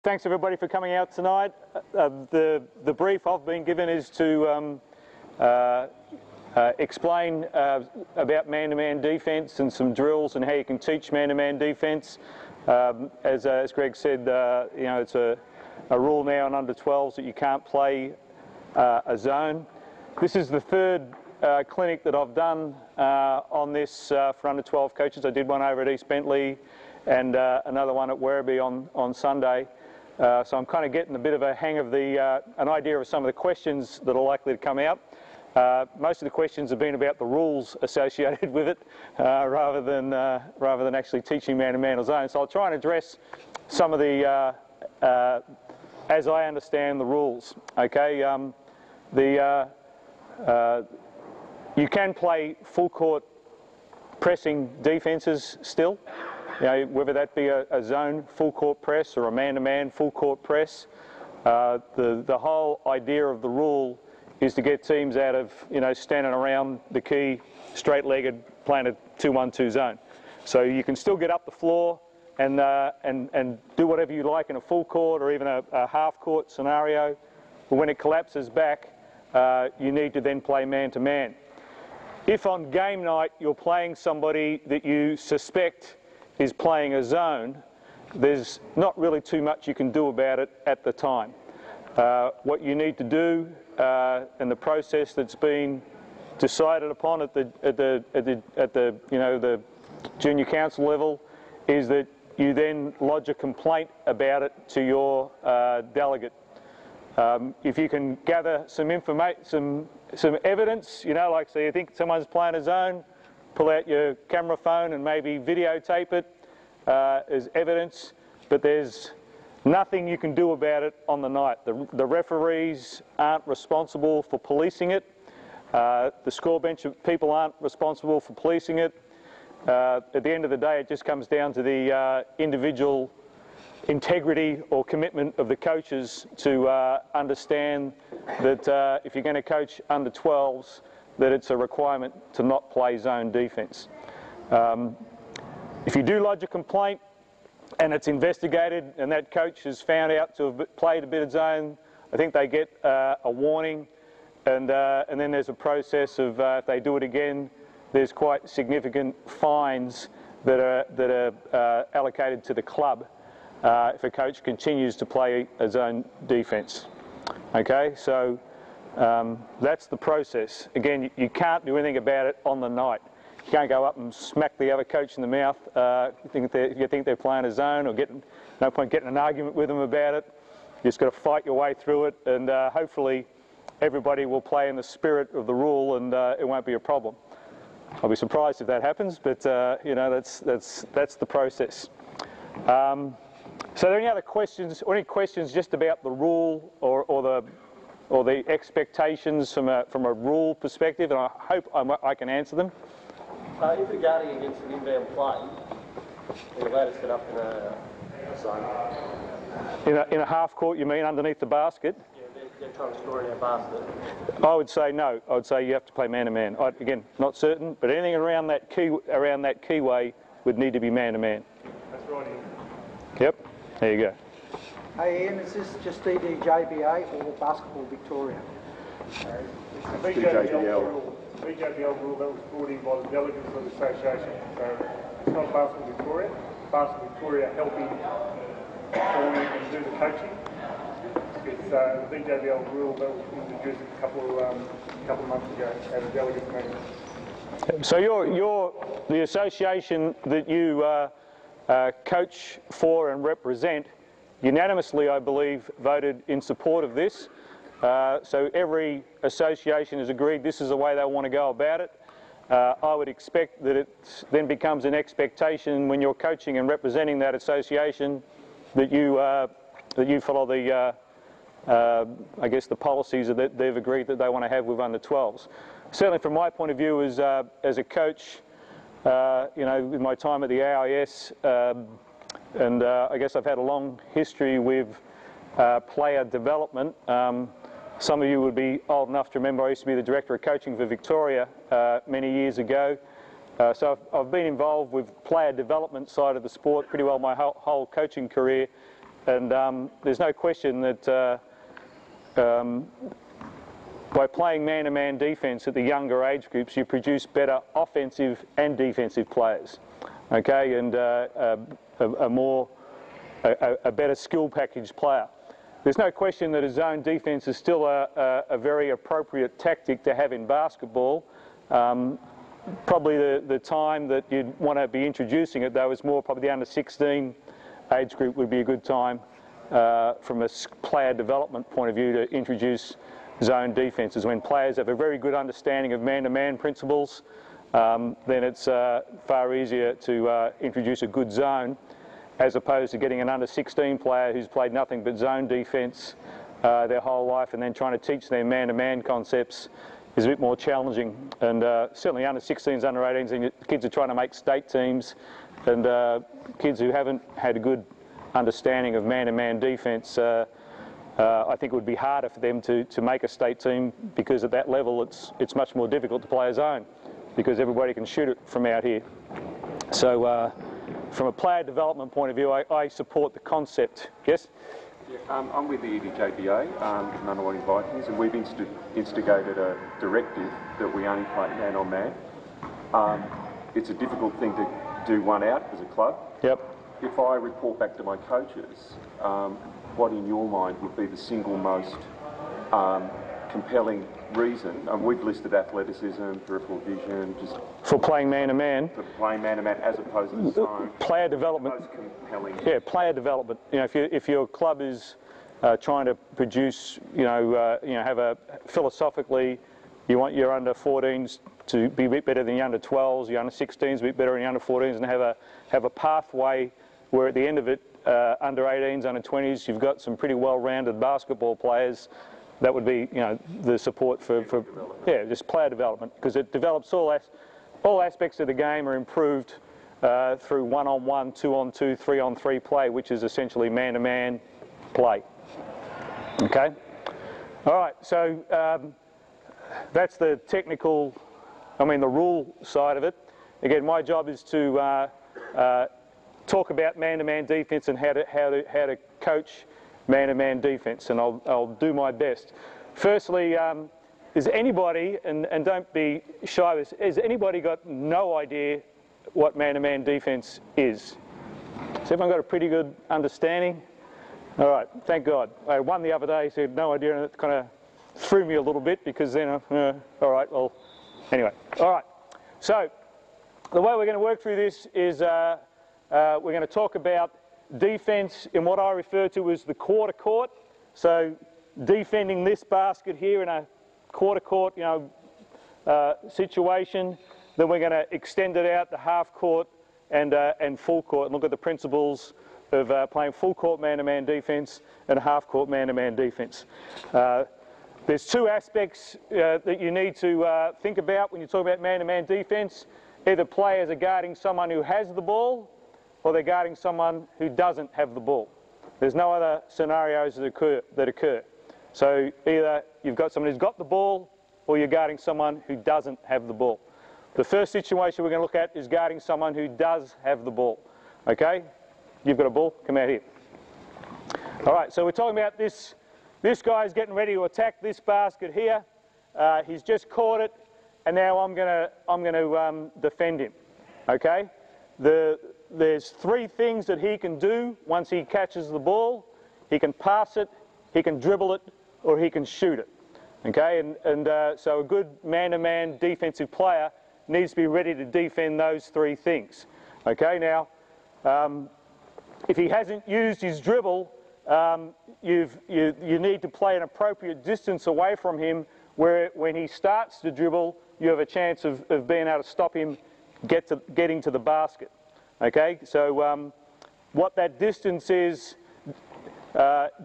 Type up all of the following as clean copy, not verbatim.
Thanks everybody for coming out tonight. The brief I've been given is to explain about man-to-man defence and some drills and how you can teach man-to-man defence. As Greg said, you know, it's a rule now in under 12s that you can't play a zone. This is the third clinic that I've done on this for under 12 coaches. I did one over at East Bentley and another one at Werribee on Sunday. So I'm kind of getting a bit of a hang of an idea of some of the questions that are likely to come out. Most of the questions have been about the rules associated with it, rather than actually teaching man-to-man or zone. So I'll try and address some of the, as I understand the rules. Okay, you can play full court pressing defences still. You know, whether that be a zone full court press or a man-to-man full court press. The whole idea of the rule is to get teams out of, you know, standing around the key straight-legged playing a 2-1-2 zone. So you can still get up the floor and do whatever you like in a full court or even a half court scenario. But when it collapses back, you need to then play man-to-man. If on game night you're playing somebody that you suspect is playing a zone, there's not really too much you can do about it at the time. What you need to do, and the process that's been decided upon at the you know, the junior council level, is that you then lodge a complaint about it to your delegate. If you can gather some information, some evidence, you know, like say you think someone's playing a zone, pull out your camera phone and maybe videotape it as evidence, but there's nothing you can do about it on the night. The referees aren't responsible for policing it. The score bench people aren't responsible for policing it. At the end of the day, it just comes down to the individual integrity or commitment of the coaches to understand that if you're going to coach under 12s, that it's a requirement to not play zone defence. If you do lodge a complaint and it's investigated and that coach is found out to have played a bit of zone, I think they get a warning, and then there's a process of if they do it again, there's quite significant fines that are allocated to the club if a coach continues to play a zone defence. Okay, so that's the process. Again, you can't do anything about it on the night. You can't go up and smack the other coach in the mouth if you think they're playing a zone, or no point getting an argument with them about it. You just got to fight your way through it, and hopefully everybody will play in the spirit of the rule, and it won't be a problem. I'll be surprised if that happens, but you know, that's the process. So are there any other questions, or any questions just about the rule or the expectations from a rule perspective? And I hope I can answer them. If you're guarding against an inbound play, you're allowed to set up in a zone. In a half court, you mean, underneath the basket? Yeah, they're trying to score in our basket. I would say no. I would say you have to play man-to-man. Again, not certain, but anything around that keyway would need to be man-to-man. That's right, Ian. Yep, there you go. Hey Ian, is this just VJBL or Basketball Victoria? VJBL rule that was brought in by the delegates of the association. So it's not Basketball Victoria. Basketball Victoria helping form and do the coaching. It's the VJBL rule that was introduced a couple of months ago at a delegates meeting. So you're the association that you coach for and represent, unanimously, I believe, voted in support of this. So every association has agreed this is the way they want to go about it. I would expect that it then becomes an expectation when you're coaching and representing that association that you follow the I guess the policies that they've agreed that they want to have with under 12s. Certainly from my point of view as a coach, you know, with my time at the AIS, and I guess I've had a long history with player development. Some of you would be old enough to remember I used to be the Director of Coaching for Victoria many years ago. So I've been involved with player development side of the sport pretty well my whole coaching career. And there's no question that by playing man-to-man defence at the younger age groups, you produce better offensive and defensive players, okay, and a better skill package player. There's no question that a zone defence is still a very appropriate tactic to have in basketball. Probably the time that you'd want to be introducing it, though, is more probably the under-16 age group would be a good time from a player development point of view to introduce zone defences. When players have a very good understanding of man-to-man principles, then it's far easier to introduce a good zone, as opposed to getting an under-16 player who's played nothing but zone defence their whole life and then trying to teach them man-to-man concepts is a bit more challenging. And certainly under-16s, under-18s, and kids are trying to make state teams, and kids who haven't had a good understanding of man-to-man defence, I think it would be harder for them to make a state team, because at that level it's much more difficult to play a zone because everybody can shoot it from out here. So from a player development point of view, I support the concept. Yes? Yeah, I'm with the VJBL, Nunawading Vikings, and we've instigated a directive that we only play man-on-man. It's a difficult thing to do one out as a club. Yep. If I report back to my coaches, what in your mind would be the single most compelling reason? We've listed athleticism, peripheral vision, just for playing man-to-man. For playing man-to-man as opposed to zone. Player development. Most compelling. Yeah, player development. You know, if your club is trying to produce, have a philosophically, you want your under-14s to be a bit better than your under-12s, your under-16s a bit better than your under-14s, and have a pathway where at the end of it, under-18s, under-20s, you've got some pretty well-rounded basketball players. That would be, the support for just player development, because it develops all aspects of the game are improved through one-on-one, two-on-two, three-on-three play, which is essentially man-to-man play. Okay. All right. So that's the technical, the rule side of it. Again, my job is to talk about man-to-man defence and how to coach man-to-man defence, and I'll do my best. Firstly, is anybody, and don't be shy with this, has anybody got no idea what man-to-man defence is? Has everyone got a pretty good understanding? All right, thank God. I had one the other day, said no idea, and it kind of threw me a little bit, because then, all right, well, anyway. All right, so the way we're going to work through this is we're going to talk about defence in what I refer to as the quarter court. So defending this basket here in a quarter court, situation. Then we're going to extend it out to half court and full court, and look at the principles of playing full court man-to-man defence and half court man-to-man defence. There's two aspects that you need to think about when you talk about man-to-man defence. Either players are guarding someone who has the ball, or they're guarding someone who doesn't have the ball. There's no other scenarios that occur. So either you've got someone who's got the ball, or you're guarding someone who doesn't have the ball. The first situation we're going to look at is guarding someone who does have the ball. Okay? You've got a ball, come out here. All right, so we're talking about this guy's getting ready to attack this basket here. He's just caught it, and now I'm going to defend him. Okay? There's three things that he can do once he catches the ball. He can pass it, he can dribble it, or he can shoot it. Okay, so a good man-to-man defensive player needs to be ready to defend those three things. Okay, now, if he hasn't used his dribble, you need to play an appropriate distance away from him, where when he starts to dribble, you have a chance of being able to stop him getting to the basket. Okay, so what that distance is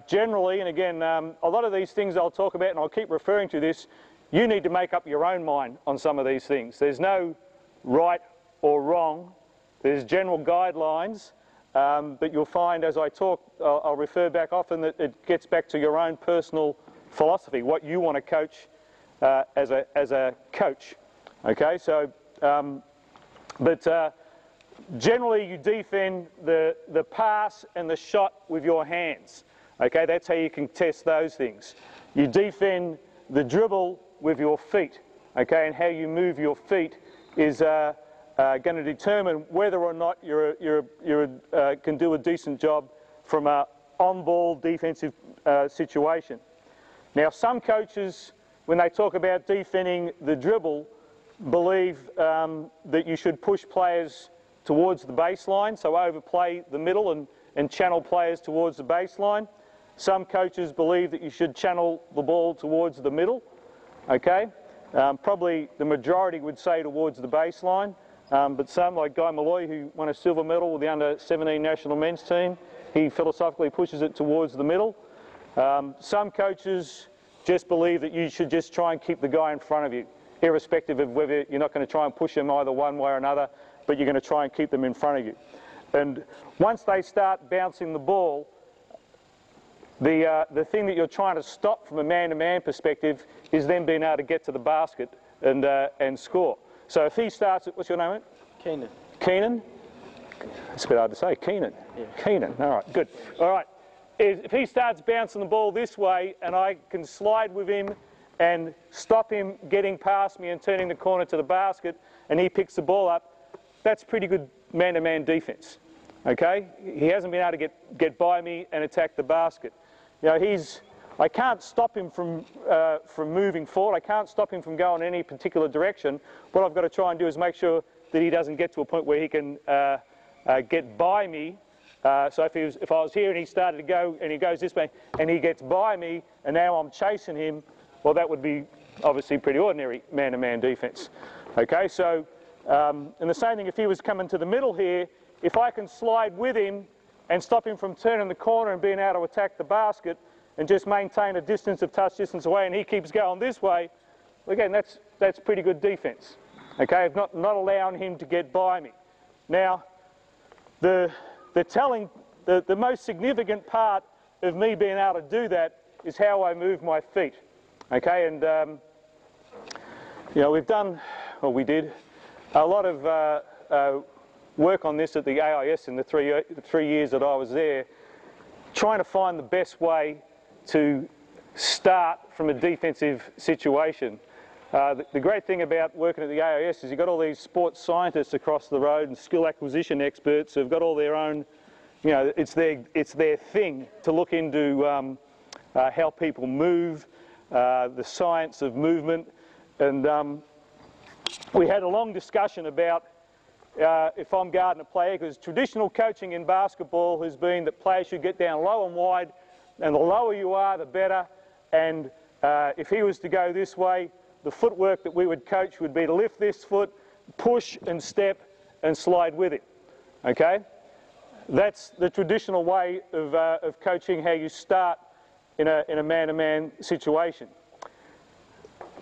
generally, and again, a lot of these things I'll talk about, and I'll keep referring to this, you need to make up your own mind on some of these things. There's no right or wrong. There's general guidelines, but you'll find as I talk, I'll refer back often that it gets back to your own personal philosophy, what you want to coach as a coach. Okay, so, generally you defend the pass and the shot with your hands. Okay, that's how you can test those things. You defend the dribble with your feet. Okay, and how you move your feet is going to determine whether or not you can do a decent job from a on-ball defensive situation. Now, some coaches, when they talk about defending the dribble, believe that you should push players towards the baseline, so overplay the middle and channel players towards the baseline. Some coaches believe that you should channel the ball towards the middle. Okay, probably the majority would say towards the baseline, but some, like Guy Malloy, who won a silver medal with the under-17 national men's team, he philosophically pushes it towards the middle. Some coaches just believe that you should just try and keep the guy in front of you, irrespective of whether you're not going to try and push them either one way or another, but you're going to try and keep them in front of you. And once they start bouncing the ball, the thing that you're trying to stop from a man-to-man perspective is them being able to get to the basket and score. So if he starts at, what's your name, mate? Keenan. Keenan? It's a bit hard to say, Keenan. Yeah. Keenan, all right, good. All right, if he starts bouncing the ball this way and I can slide with him and stop him getting past me and turning the corner to the basket and he picks the ball up, that's pretty good man-to-man defense, okay? He hasn't been able to get by me and attack the basket. You know, I can't stop him from moving forward. I can't stop him from going in any particular direction. What I've got to try and do is make sure that he doesn't get to a point where he can get by me. So if I was here and he started to go and he goes this way and he gets by me and now I'm chasing him, well, that would be obviously pretty ordinary man-to-man defense. Okay, so and the same thing if he was coming to the middle here, if I can slide with him and stop him from turning the corner and being able to attack the basket and just maintain a distance of touch distance away and he keeps going this way, again, that's pretty good defense. Okay, not allowing him to get by me. Now, the most significant part of me being able to do that is how I move my feet. Okay, and you know, we did a lot of work on this at the AIS in the three years that I was there, trying to find the best way to start from a defensive situation. The great thing about working at the AIS is you've got all these sports scientists across the road and skill acquisition experts who've got all their own, you know, it's their thing to look into how people move, the science of movement, and we had a long discussion about if I'm guarding a player, because traditional coaching in basketball has been that players should get down low and wide, and the lower you are, the better, and if he was to go this way, the footwork that we would coach would be to lift this foot, push and step and slide with it, okay? That's the traditional way of coaching how you start in a man-to-man situation.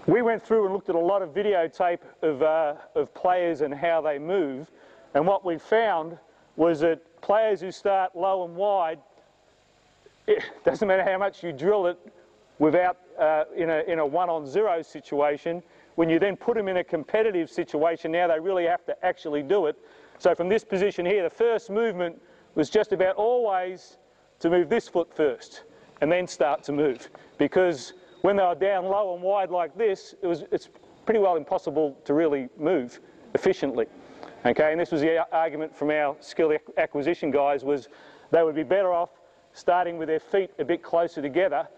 We went through and looked at a lot of videotape of players and how they move, and what we found was that players who start low and wide, it doesn't matter how much you drill it without in a 1-on-0 situation, when you then put them in a competitive situation, now they really have to actually do it. So from this position here, the first movement was just about always to move this foot first and then start to move, because when they were down low and wide like this, it's pretty well impossible to really move efficiently. Okay, and this was the argument from our skill acquisition guys, was they would be better off starting with their feet a bit closer together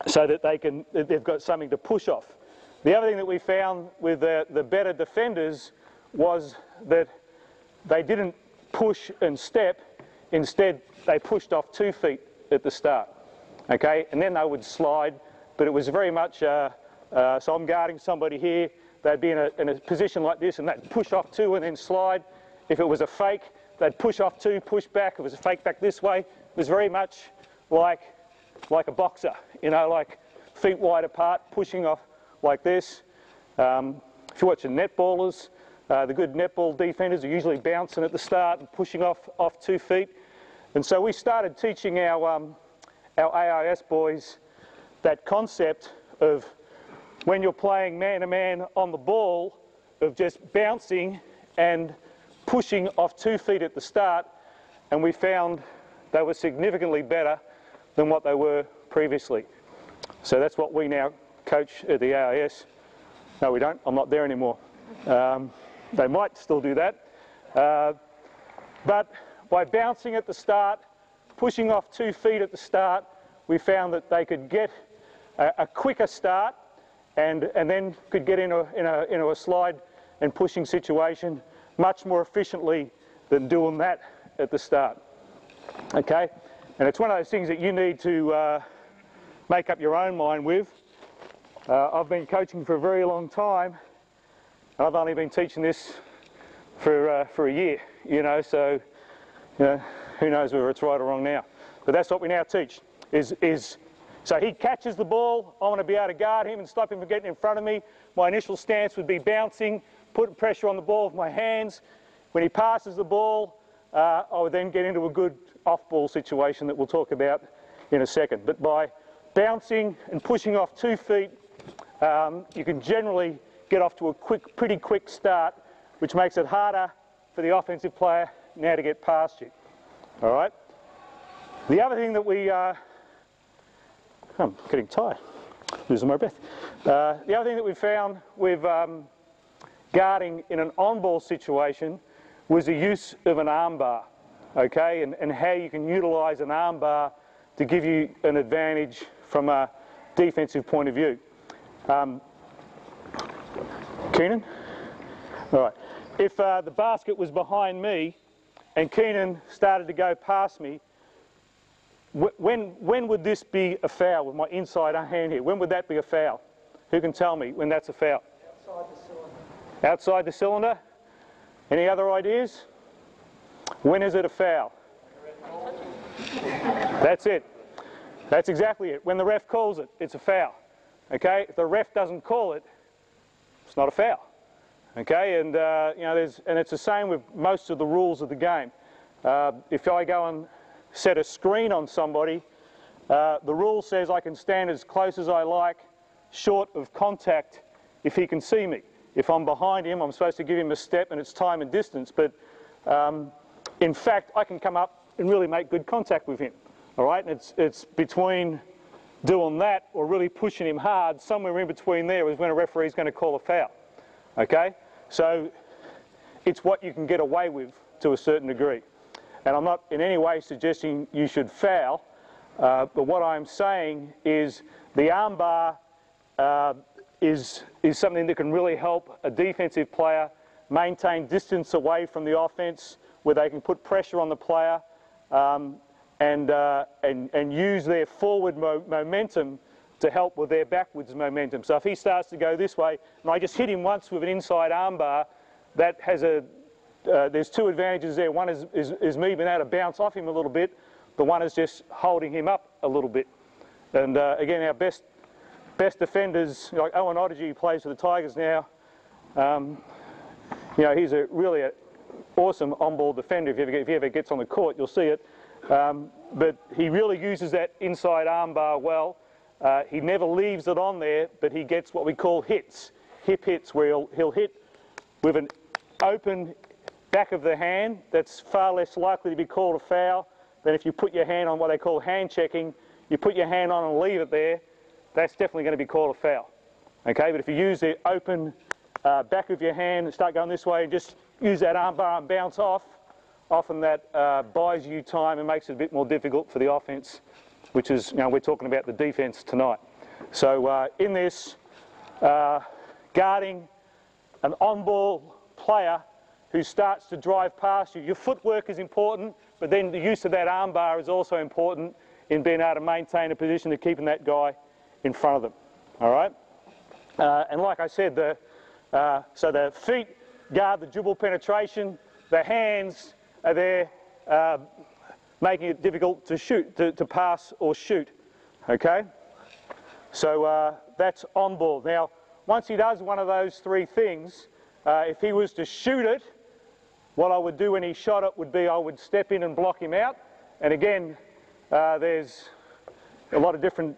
so that they've got something to push off. The other thing that we found with the better defenders was that they didn't push and step, instead they pushed off 2 feet at the start. Okay, and then they would slide, but it was very much, so I'm guarding somebody here, they'd be in a position like this and they'd push off 2 and then slide. If it was a fake, they'd push off 2, push back. If it was a fake back this way, it was very much like a boxer, you know, like feet wide apart, pushing off like this. If you're watching netballers, the good netball defenders are usually bouncing at the start and pushing off 2 feet. And so we started teaching our AIS boys that concept of when you're playing man-to-man on the ball, of just bouncing and pushing off 2 feet at the start, and we found they were significantly better than what they were previously. So that's what we now coach at the AIS. No, we don't. I'm not there anymore. They might still do that. But by bouncing at the start, pushing off 2 feet at the start, we found that they could get a quicker start and then could get into a slide and pushing situation much more efficiently than doing that at the start. Okay? And it's one of those things that you need to make up your own mind with. I've been coaching for a very long time, and I've only been teaching this for a year, you know, so you know, who knows whether it's right or wrong now. But that's what we now teach, so he catches the ball, I want to be able to guard him and stop him from getting in front of me. My initial stance would be bouncing, putting pressure on the ball with my hands. When he passes the ball, I would then get into a good off-ball situation that we'll talk about in a second. But by bouncing and pushing off 2 feet, you can generally get off to a pretty quick start, which makes it harder for the offensive player now to get past you. All right? The other thing that I'm getting tired, losing my breath. The other thing that we found with guarding in an on-ball situation was the use of an arm bar, okay, and how you can utilise an arm bar to give you an advantage from a defensive point of view. Keenan? All right. If the basket was behind me and Keenan started to go past me, when would this be a foul with my inside hand here? When would that be a foul? Who can tell me when that's a foul? Outside the cylinder. Outside the cylinder? Any other ideas? When is it a foul? That's it. That's exactly it. When the ref calls it, it's a foul. Okay? If the ref doesn't call it, it's not a foul. Okay? And you know, and it's the same with most of the rules of the game. If I go and set a screen on somebody, the rule says I can stand as close as I like, short of contact, if he can see me. If I'm behind him, I'm supposed to give him a step, and it's time and distance. But in fact, I can come up and really make good contact with him. All right, and it's between doing that or really pushing him hard. Somewhere in between there is when a referee is going to call a foul. Okay, so it's what you can get away with to a certain degree. And I'm not in any way suggesting you should foul, but what I'm saying is the arm bar is something that can really help a defensive player maintain distance away from the offense, where they can put pressure on the player and use their forward momentum to help with their backwards momentum. So if he starts to go this way, and I just hit him once with an inside arm bar, that has there's two advantages there. One is me being able to bounce off him a little bit. The one is just holding him up a little bit. And again, our best defenders, like Owen Odygy, who plays for the Tigers now, you know, he's really an awesome on-ball defender. If he ever gets on the court, you'll see it. But he really uses that inside arm bar well. He never leaves it on there, but he gets what we call hits, hip hits, where he'll hit with an open back of the hand. That's far less likely to be called a foul than if you put your hand on what they call hand checking. You put your hand on and leave it there, that's definitely going to be called a foul. Okay, but if you use the open back of your hand and start going this way and just use that arm bar and bounce off, often that buys you time and makes it a bit more difficult for the offense, which is, you know, we're talking about the defense tonight. So in this, guarding an on-ball player who starts to drive past you, your footwork is important, but then the use of that arm bar is also important in being able to maintain a position of keeping that guy in front of them. All right? And like I said, so the feet guard the dribble penetration, the hands are there making it difficult to shoot, to pass or shoot. Okay? So that's on ball. Now, once he does one of those three things, if he was to shoot it, what I would do when he shot it would be I would step in and block him out. And again, there's a lot of different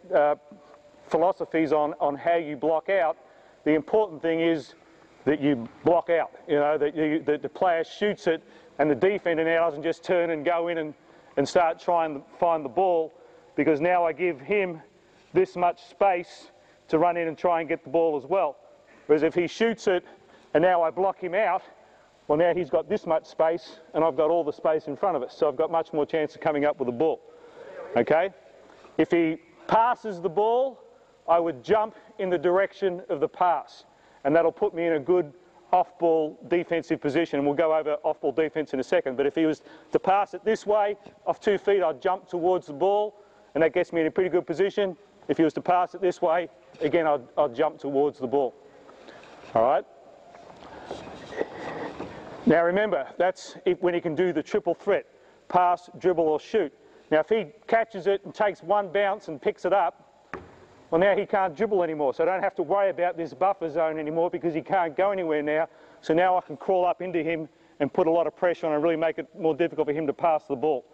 philosophies on how you block out. The important thing is that you block out, you know, that the player shoots it and the defender now doesn't just turn and go in and start trying to find the ball, because now I give him this much space to run in and try and get the ball as well. Whereas if he shoots it and now I block him out, well, now he's got this much space and I've got all the space in front of us, so I've got much more chance of coming up with the ball. Okay? If he passes the ball, I would jump in the direction of the pass, and that'll put me in a good off-ball defensive position, and we'll go over off-ball defense in a second. But if he was to pass it this way, off 2 feet, I'd jump towards the ball, and that gets me in a pretty good position. If he was to pass it this way, again, I'd jump towards the ball. All right? Now remember, that's when he can do the triple threat: pass, dribble or shoot. Now if he catches it and takes one bounce and picks it up, well, now he can't dribble anymore, so I don't have to worry about this buffer zone anymore because he can't go anywhere now. So now I can crawl up into him and put a lot of pressure on and really make it more difficult for him to pass the ball.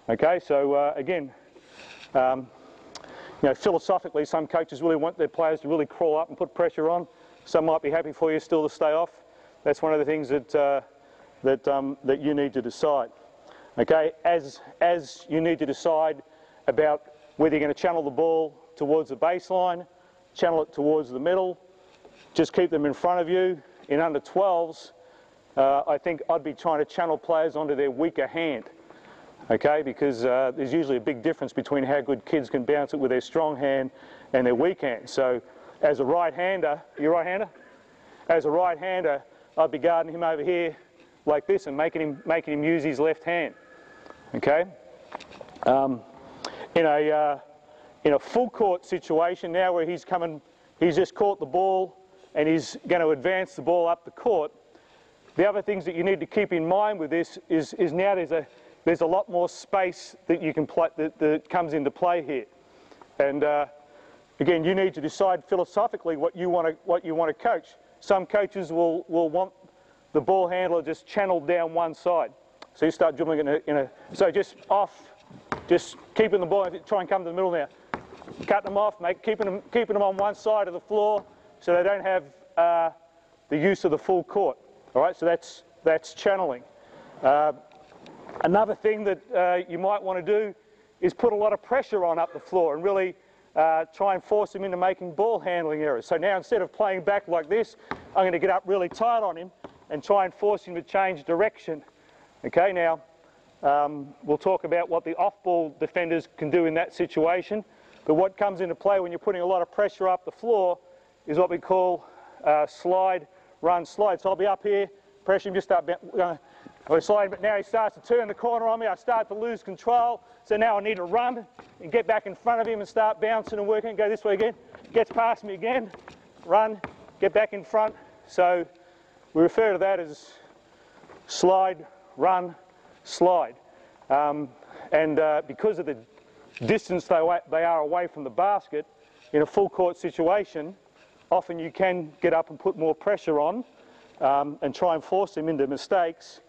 Okay, so again, you know, philosophically, some coaches really want their players to really crawl up and put pressure on. Some might be happy for you still to stay off. That's one of the things that that you need to decide. Okay, as you need to decide about whether you're going to channel the ball towards the baseline, channel it towards the middle, just keep them in front of you. In under 12s, I think I'd be trying to channel players onto their weaker hand, okay, because there's usually a big difference between how good kids can bounce it with their strong hand and their weak hand. So as a right-hander, you're a right-hander? As a right-hander, I'd be guarding him over here like this and making him use his left hand, okay? In a full court situation now where he's just caught the ball and he's going to advance the ball up the court, the other things that you need to keep in mind with this is now there's a lot more space that you can play, that comes into play here. And again, you need to decide philosophically what you want to coach. Some coaches will want the ball handler just channeled down one side. So you start dribbling so just keeping the ball, try and come to the middle now. Cutting them off, keeping them on one side of the floor so they don't have the use of the full court. All right, so that's channeling. Another thing that you might want to do is put a lot of pressure on up the floor and really try and force him into making ball handling errors. So now instead of playing back like this, I'm going to get up really tight on him and try and force him to change direction. Okay, now we'll talk about what the off-ball defenders can do in that situation. But what comes into play when you're putting a lot of pressure up the floor is what we call slide, run, slide. So I'll be up here, pressure him, just start sliding, but now he starts to turn the corner on me. I start to lose control. So now I need to run and get back in front of him and start bouncing and working. Go this way again. Gets past me again. Run, get back in front. So we refer to that as slide, run, slide. Because of the distance they are away from the basket, in a full court situation, often you can get up and put more pressure on and try and force them into mistakes,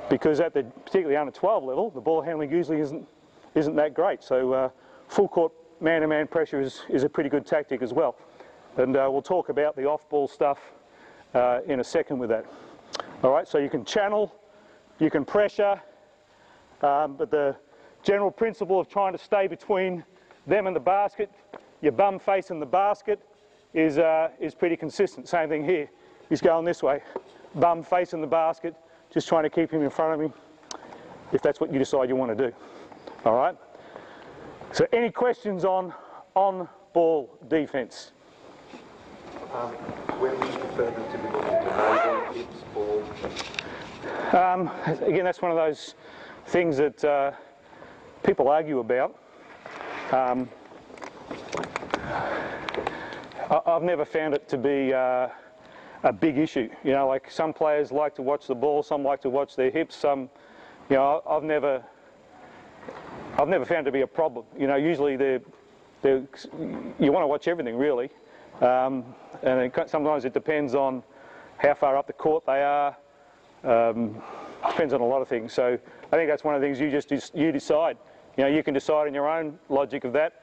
because at the particularly under 12 level, the ball handling usually isn't that great. So full court man-to-man pressure is a pretty good tactic as well. And we'll talk about the off-ball stuff in a second with that. All right, so you can channel, you can pressure, but the general principle of trying to stay between them and the basket, your bum facing the basket, is pretty consistent. Same thing here. He's going this way, bum facing the basket, just trying to keep him in front of me, if that's what you decide you want to do. All right? So any questions on ball defence? When would you prefer them to be looking to hips, ball? Again, that's one of those things that people argue about. I've never found it to be a big issue. You know, like some players like to watch the ball, some like to watch their hips. Some, you know, I've never found it to be a problem. You know, usually you want to watch everything really, and sometimes it depends on how far up the court they are. Depends on a lot of things. So I think that's one of the things you decide. You know, you can decide in your own logic of that.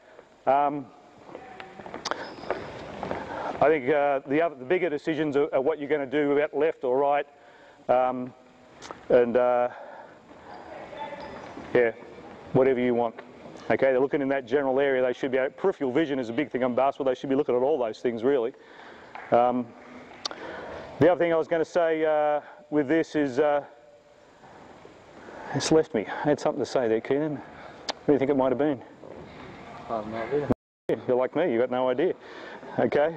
I think the bigger decisions are what you're going to do about left or right, yeah, whatever you want. Okay, they're looking in that general area. They should be. Peripheral vision is a big thing on basketball. They should be looking at all those things really. The other thing I was going to say with this is, it's left me. I had something to say there, Keenan. What do you think it might have been? I have no idea. You're like me, you've got no idea. Okay,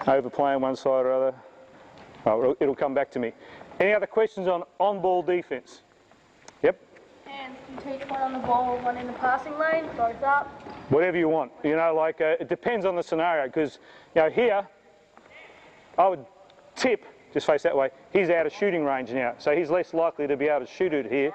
overplaying one side or other. Oh, it'll come back to me. Any other questions on ball defence? Yep. And you teach one on the ball, one in the passing lane, both up. Whatever you want. You know, like it depends on the scenario, because you know here, I would tip, just face that way, he's out of shooting range now, so he's less likely to be able to shoot it here.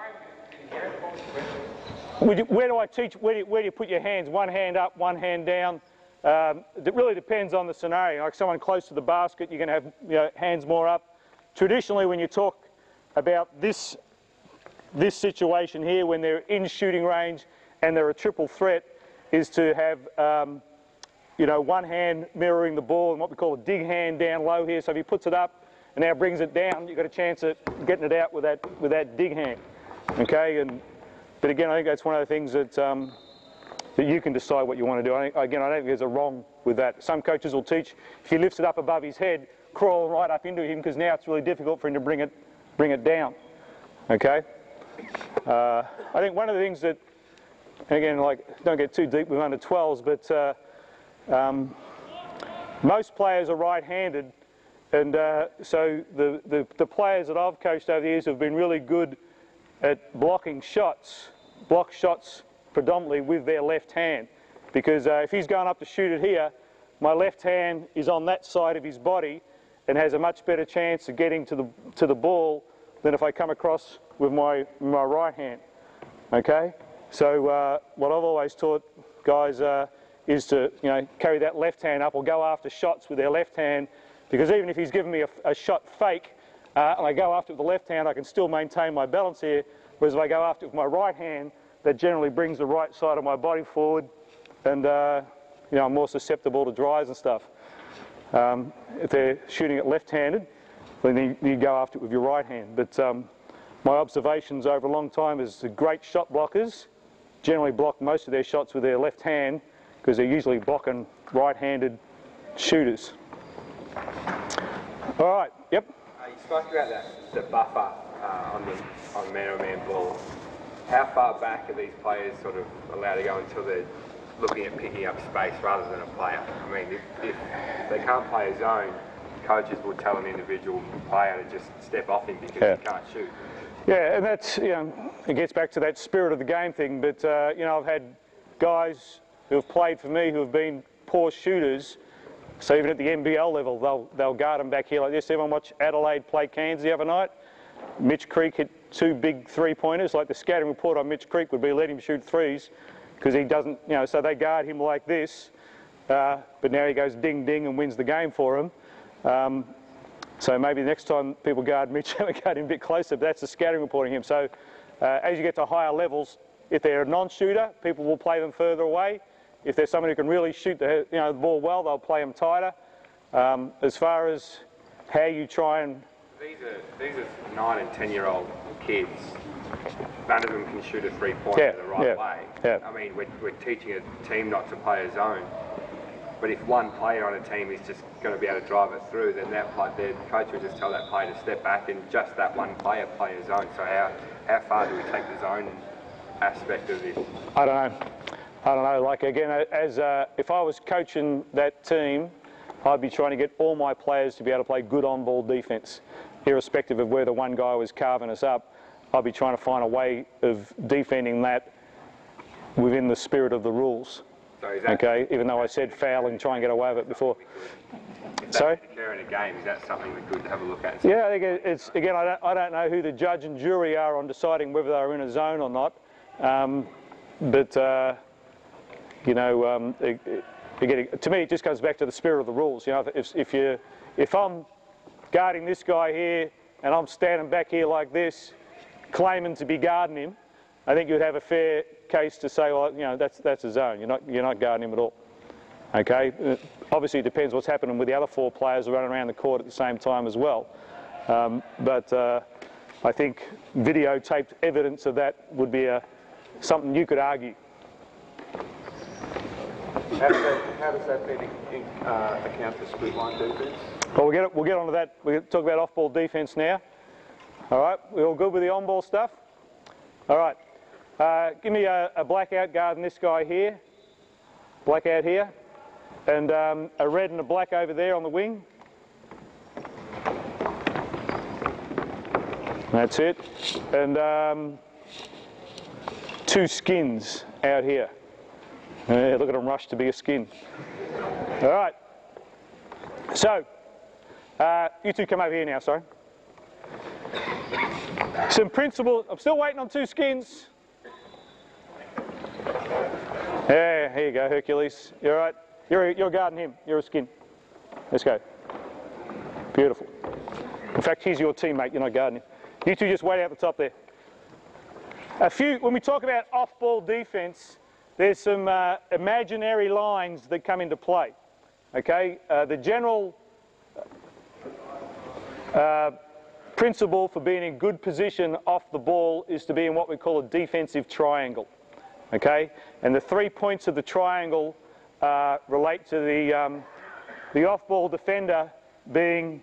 Where do I teach, where do you put your hands? One hand up, one hand down. It really depends on the scenario. Like someone close to the basket, you're going to have hands more up. Traditionally, when you talk about this situation here, when they're in shooting range and they're a triple threat, is to have one hand mirroring the ball and what we call a dig hand down low here. So if he puts it up and now brings it down, you've got a chance at getting it out with that dig hand. Okay, but again, I think that's one of the things that that you can decide what you want to do. I don't think there's a wrong with that. Some coaches will teach if he lifts it up above his head, crawl right up into him, because now it's really difficult for him to bring it down. Okay, I think one of the things that, and again, like don't get too deep with under 12s, but most players are right-handed, and so the players that I've coached over the years have been really good at block shots predominantly with their left hand, because if he's going up to shoot it here, my left hand is on that side of his body and has a much better chance of getting to the ball than if I come across with my right hand. Okay, so what I've always taught guys is to carry that left hand up or go after shots with their left hand, because even if he's giving me a shot fake and I go after it with the left hand, I can still maintain my balance here, whereas if I go after it with my right hand, that generally brings the right side of my body forward, and I'm more susceptible to drives and stuff. If they're shooting it left-handed, then you go after it with your right hand. But my observations over a long time is the great shot blockers generally block most of their shots with their left hand, because they're usually blocking right-handed shooters. All right, yep. You spoke about the buffer on man-on-man ball. How far back are these players sort of allowed to go until they're looking at picking up space rather than a player? I mean, if they can't play a zone, coaches will tell an individual player to just step off him because he can't shoot. Yeah, and that's, it gets back to that spirit of the game thing, but, I've had guys who have played for me who have been poor shooters, so even at the NBL level, they'll guard them back here like this. Everyone watch Adelaide play Cairns the other night? Mitch Creek hit 2 big three-pointers. Like the scouting report on Mitch Creek would be let him shoot threes, because he doesn't, so they guard him like this, but now he goes ding ding and wins the game for him. So maybe the next time people guard Mitch, they guard him a bit closer, but that's the scouting reporting him. So as you get to higher levels, if they're a non-shooter, people will play them further away. If there's someone who can really shoot the ball well, they'll play them tighter. As far as how you try and... These are 9 and 10-year-old kids. None of them can shoot a three-pointer the right way. Yeah. I mean, we're teaching a team not to play a zone. But if one player on a team is just going to be able to drive it through, then their coach will just tell that player to step back and just that one player play a zone. So how far do we take the zone aspect of this? I don't know. Like again, if I was coaching that team, I'd be trying to get all my players to be able to play good on-ball defence, irrespective of whether one guy was carving us up. I'd be trying to find a way of defending that within the spirit of the rules. So is that, okay, even though I said foul and try and get away with it before. Sorry? If they're in a game, is that something we could have a look at? Yeah, I think it's, again, I don't know who the judge and jury are on deciding whether they're in a zone or not. Again, to me, it just comes back to the spirit of the rules. If I'm guarding this guy here and I'm standing back here like this, claiming to be guarding him, I think you'd have a fair case to say, well, that's a zone. You're not guarding him at all. Okay, obviously it depends what's happening with the other 4 players running around the court at the same time as well. But I think videotaped evidence of that would be something you could argue. How does that then account for split line defence? Well, we'll get onto that. We'll talk about off-ball defence now. All right, we all good with the on-ball stuff? All right, give me a blackout guard and this guy here, blackout here, and a red and a black over there on the wing. That's it. And 2 skins out here. Look at them rush to be a skin. All right. So, you 2 come over here now, sorry. Some principles. I'm still waiting on 2 skins. Yeah, here you go, Hercules. You all right? You're guarding him. You're a skin. Let's go. Beautiful. In fact, he's your teammate. You're not guarding him. You 2 just wait out the top there. When we talk about off-ball defence, there's some imaginary lines that come into play. Okay, the general principle for being in good position off the ball is to be in what we call a defensive triangle. Okay, and the 3 points of the triangle relate to the off-ball defender being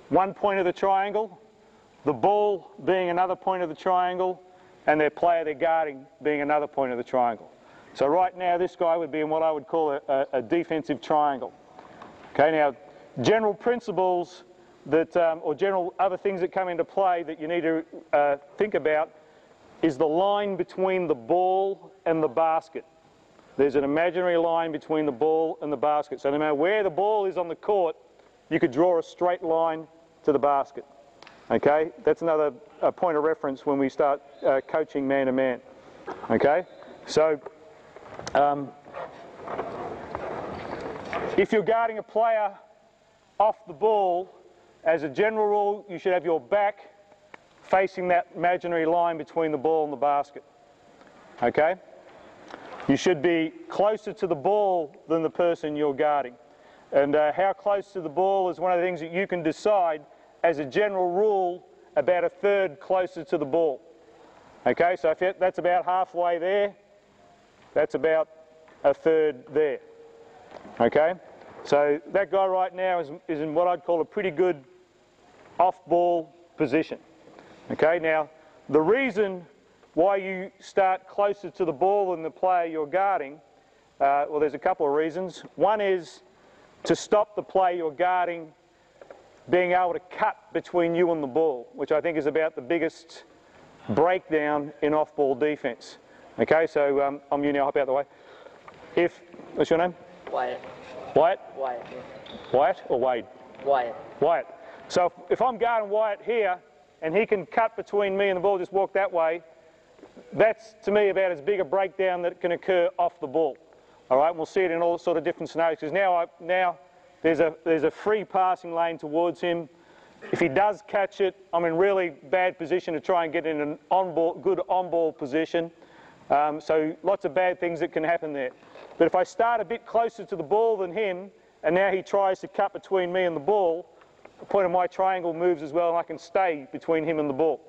one point of the triangle, the ball being another point of the triangle, and their player they're guarding being another point of the triangle. So right now this guy would be in what I would call a defensive triangle. Okay, now general principles that, or general other things that come into play that you need to think about is the line between the ball and the basket. There's an imaginary line between the ball and the basket. So no matter where the ball is on the court, you could draw a straight line to the basket. Okay, that's another point of reference when we start coaching man-to-man. Okay, so if you're guarding a player off the ball, as a general rule, you should have your back facing that imaginary line between the ball and the basket. Okay? You should be closer to the ball than the person you're guarding. And how close to the ball is one of the things that you can decide as a general rule about a third closer to the ball. Okay, so if that's about halfway there, that's about a third there. Okay, so that guy right now is in what I'd call a pretty good off-ball position. Okay, now the reason why you start closer to the ball than the player you're guarding, well, there's a couple of reasons. One is to stop the player you're guarding being able to cut between you and the ball, which I think is about the biggest breakdown in off-ball defence. Okay, so I'm you now, hop out the way. What's your name? Wyatt. Wyatt? Wyatt, yeah. Wyatt or Wade? Wyatt. Wyatt. So if I'm guarding Wyatt here and he can cut between me and the ball, just walk that way, that's to me about as big a breakdown that can occur off the ball. All right, and we'll see it in all sort of different scenarios, because now there's a free passing lane towards him. If he does catch it, I'm in really bad position to try and get in an good on-ball position. So lots of bad things that can happen there. But if I start a bit closer to the ball than him, and now he tries to cut between me and the ball, the point of my triangle moves as well, and I can stay between him and the ball.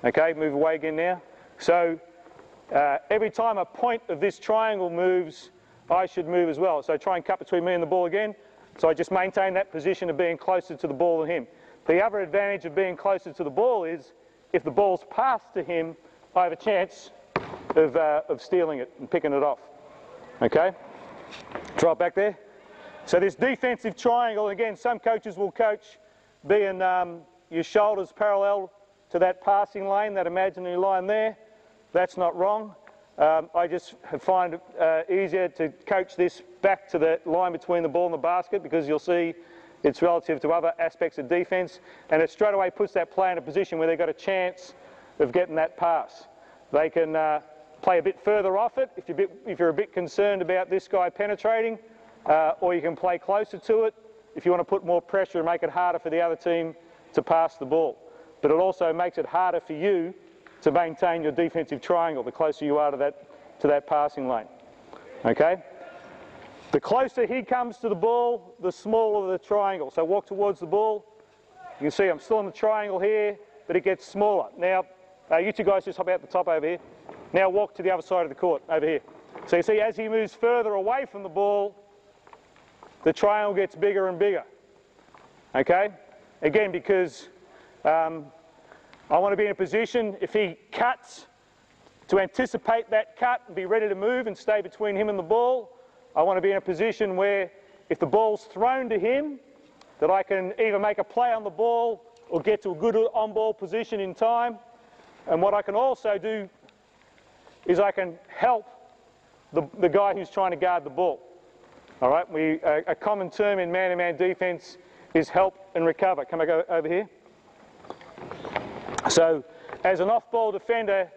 Okay, move away again now. So every time a point of this triangle moves, I should move as well. So try and cut between me and the ball again. So I just maintain that position of being closer to the ball than him. The other advantage of being closer to the ball is if the ball's passed to him, I have a chance of stealing it and picking it off. Okay? Try it back there. So this defensive triangle, again, some coaches will coach being your shoulders parallel to that passing lane, that imaginary line there. That's not wrong. I just find it easier to coach this back to the line between the ball and the basket, because you'll see it's relative to other aspects of defence, and it straight away puts that player in a position where they've got a chance of getting that pass. They can play a bit further off it if you're a bit concerned about this guy penetrating, or you can play closer to it if you want to put more pressure and make it harder for the other team to pass the ball. But it also makes it harder for you to maintain your defensive triangle the closer you are to that passing lane. Okay? The closer he comes to the ball, the smaller the triangle. So walk towards the ball. You can see I'm still in the triangle here, but it gets smaller. Now, you two guys just hop out the top over here. Now walk to the other side of the court, over here. So you see as he moves further away from the ball, the triangle gets bigger and bigger. Okay? Again, because I want to be in a position, if he cuts, to anticipate that cut and be ready to move and stay between him and the ball. I want to be in a position where if the ball's thrown to him, that I can either make a play on the ball or get to a good on-ball position in time. And what I can also do is I can help the guy who's trying to guard the ball. All right, a common term in man-to-man defence is help and recover. Come back over here. So as an off-ball defender,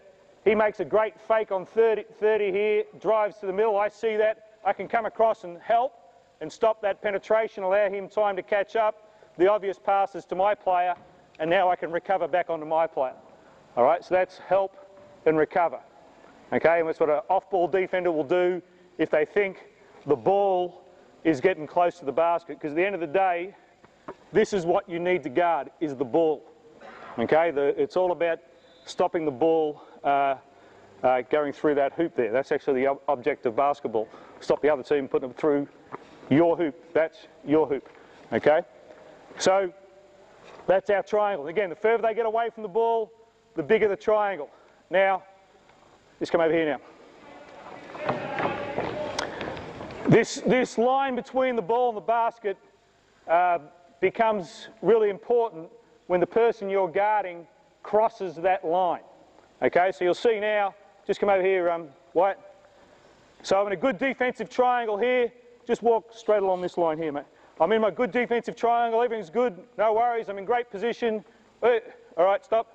he makes a great fake on 30 here, drives to the middle. I see that. I can come across and help and stop that penetration, allow him time to catch up. The obvious pass is to my player, and now I can recover back onto my player. All right, so that's help and recover. Okay, and that's what an off-ball defender will do if they think the ball is getting close to the basket, because at the end of the day, this is what you need to guard, is the ball. Okay, it's all about stopping the ball going through that hoop there. That's actually the object of basketball. Stop the other team, put them through your hoop. That's your hoop. Okay, so that's our triangle. Again, the further they get away from the ball, the bigger the triangle. Now, just come over here now. This line between the ball and the basket becomes really important when the person you're guarding crosses that line. Okay, so you'll see now, just come over here, White. So I'm in a good defensive triangle here. Just walk straight along this line here, mate. I'm in my good defensive triangle, everything's good, no worries, I'm in great position. All right, stop.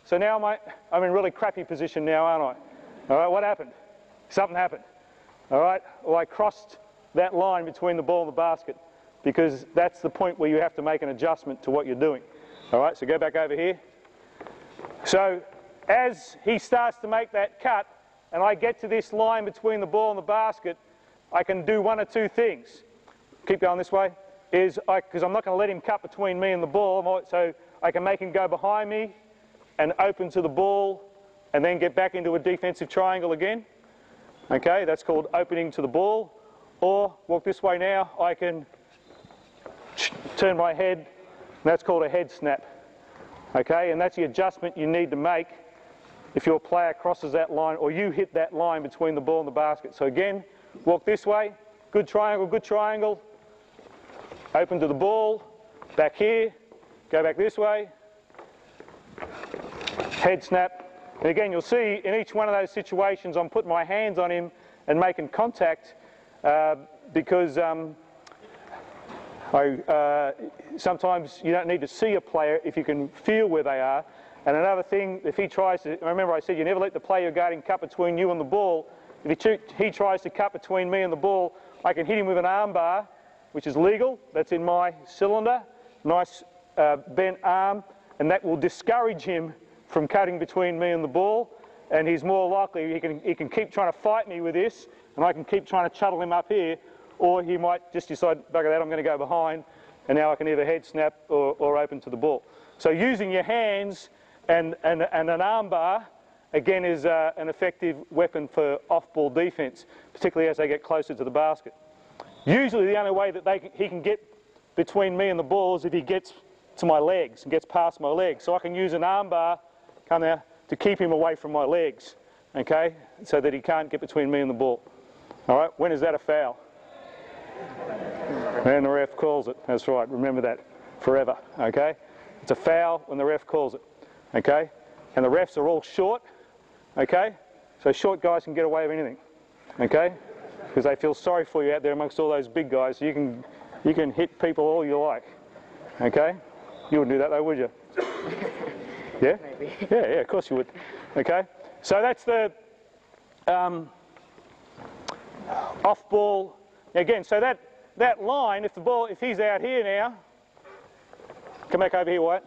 So now, mate, I'm in really crappy position now, aren't I? All right, what happened? Something happened. All right, well, I crossed that line between the ball and the basket, because that's the point where you have to make an adjustment to what you're doing. All right, so go back over here. So as he starts to make that cut, and I get to this line between the ball and the basket, I can do one or two things. Keep going this way. Because I'm not going to let him cut between me and the ball, so I can make him go behind me and open to the ball and then get back into a defensive triangle again. Okay, that's called opening to the ball. Or walk this way now, I can turn my head, and that's called a head snap. Okay, and that's the adjustment you need to make if your player crosses that line or you hit that line between the ball and the basket. So again, walk this way, good triangle, open to the ball, back here, go back this way, head snap. And again, you'll see in each one of those situations I'm putting my hands on him and making contact because sometimes you don't need to see a player if you can feel where they are. And another thing, if he tries to, remember I said you never let the player you're guarding cut between you and the ball. If he tries to cut between me and the ball, I can hit him with an arm bar, which is legal. That's in my cylinder, nice bent arm, and that will discourage him from cutting between me and the ball. And he's more likely, he can keep trying to fight me with this, and I can keep trying to shuttle him up here, or he might just decide, bugger that, I'm going to go behind, and now I can either head snap or open to the ball. So using your hands and an arm bar, again, is an effective weapon for off-ball defence, particularly as they get closer to the basket. Usually the only way that he can get between me and the ball is if he gets to my legs and gets past my legs. So I can use an arm bar, come there, to keep him away from my legs, okay, so that he can't get between me and the ball. All right, when is that a foul? And the ref calls it. That's right, remember that forever, okay? It's a foul when the ref calls it, okay? And the refs are all short, okay? So short guys can get away with anything, okay? Because they feel sorry for you out there amongst all those big guys. So you can hit people all you like, okay? You wouldn't do that though, would you? Yeah? Maybe. Yeah, of course you would. Okay? So that's the off-ball. Again, so that line, if he's out here now, come back over here, Wyatt.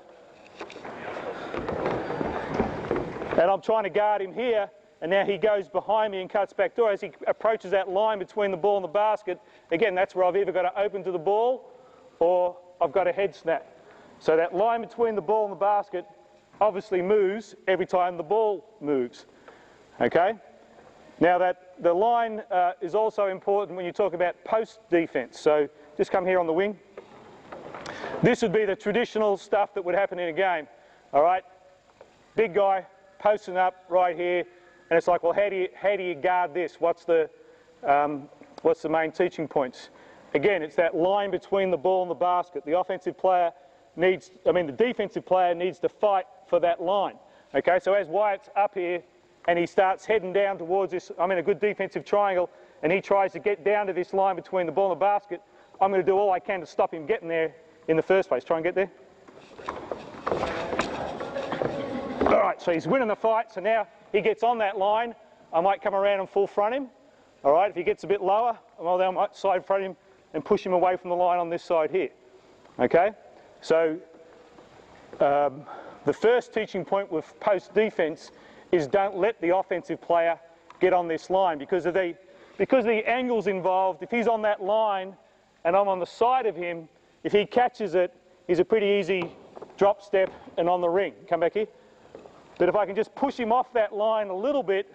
And I'm trying to guard him here, and now he goes behind me and cuts back door. As he approaches that line between the ball and the basket, again, that's where I've either got to open to the ball or I've got a head snap. So that line between the ball and the basket obviously moves every time the ball moves. Okay? Now the line is also important when you talk about post defence. So just come here on the wing. This would be the traditional stuff that would happen in a game. All right? Big guy posting up right here, and it's like, well, how do you guard this? What's the main teaching points? Again, it's that line between the ball and the basket. The defensive player needs to fight for that line. Okay, so as Wyatt's up here and he starts heading down towards this, I'm in a good defensive triangle, and he tries to get down to this line between the ball and the basket, I'm going to do all I can to stop him getting there in the first place. Try and get there. All right, so he's winning the fight, so now he gets on that line. I might come around and full front him. All right, if he gets a bit lower, well, then I might side front him and push him away from the line on this side here. Okay, so the first teaching point with post defence is don't let the offensive player get on this line because of the angles involved. If he's on that line and I'm on the side of him, if he catches it, he's a pretty easy drop step and on the ring. Come back here. But if I can just push him off that line a little bit,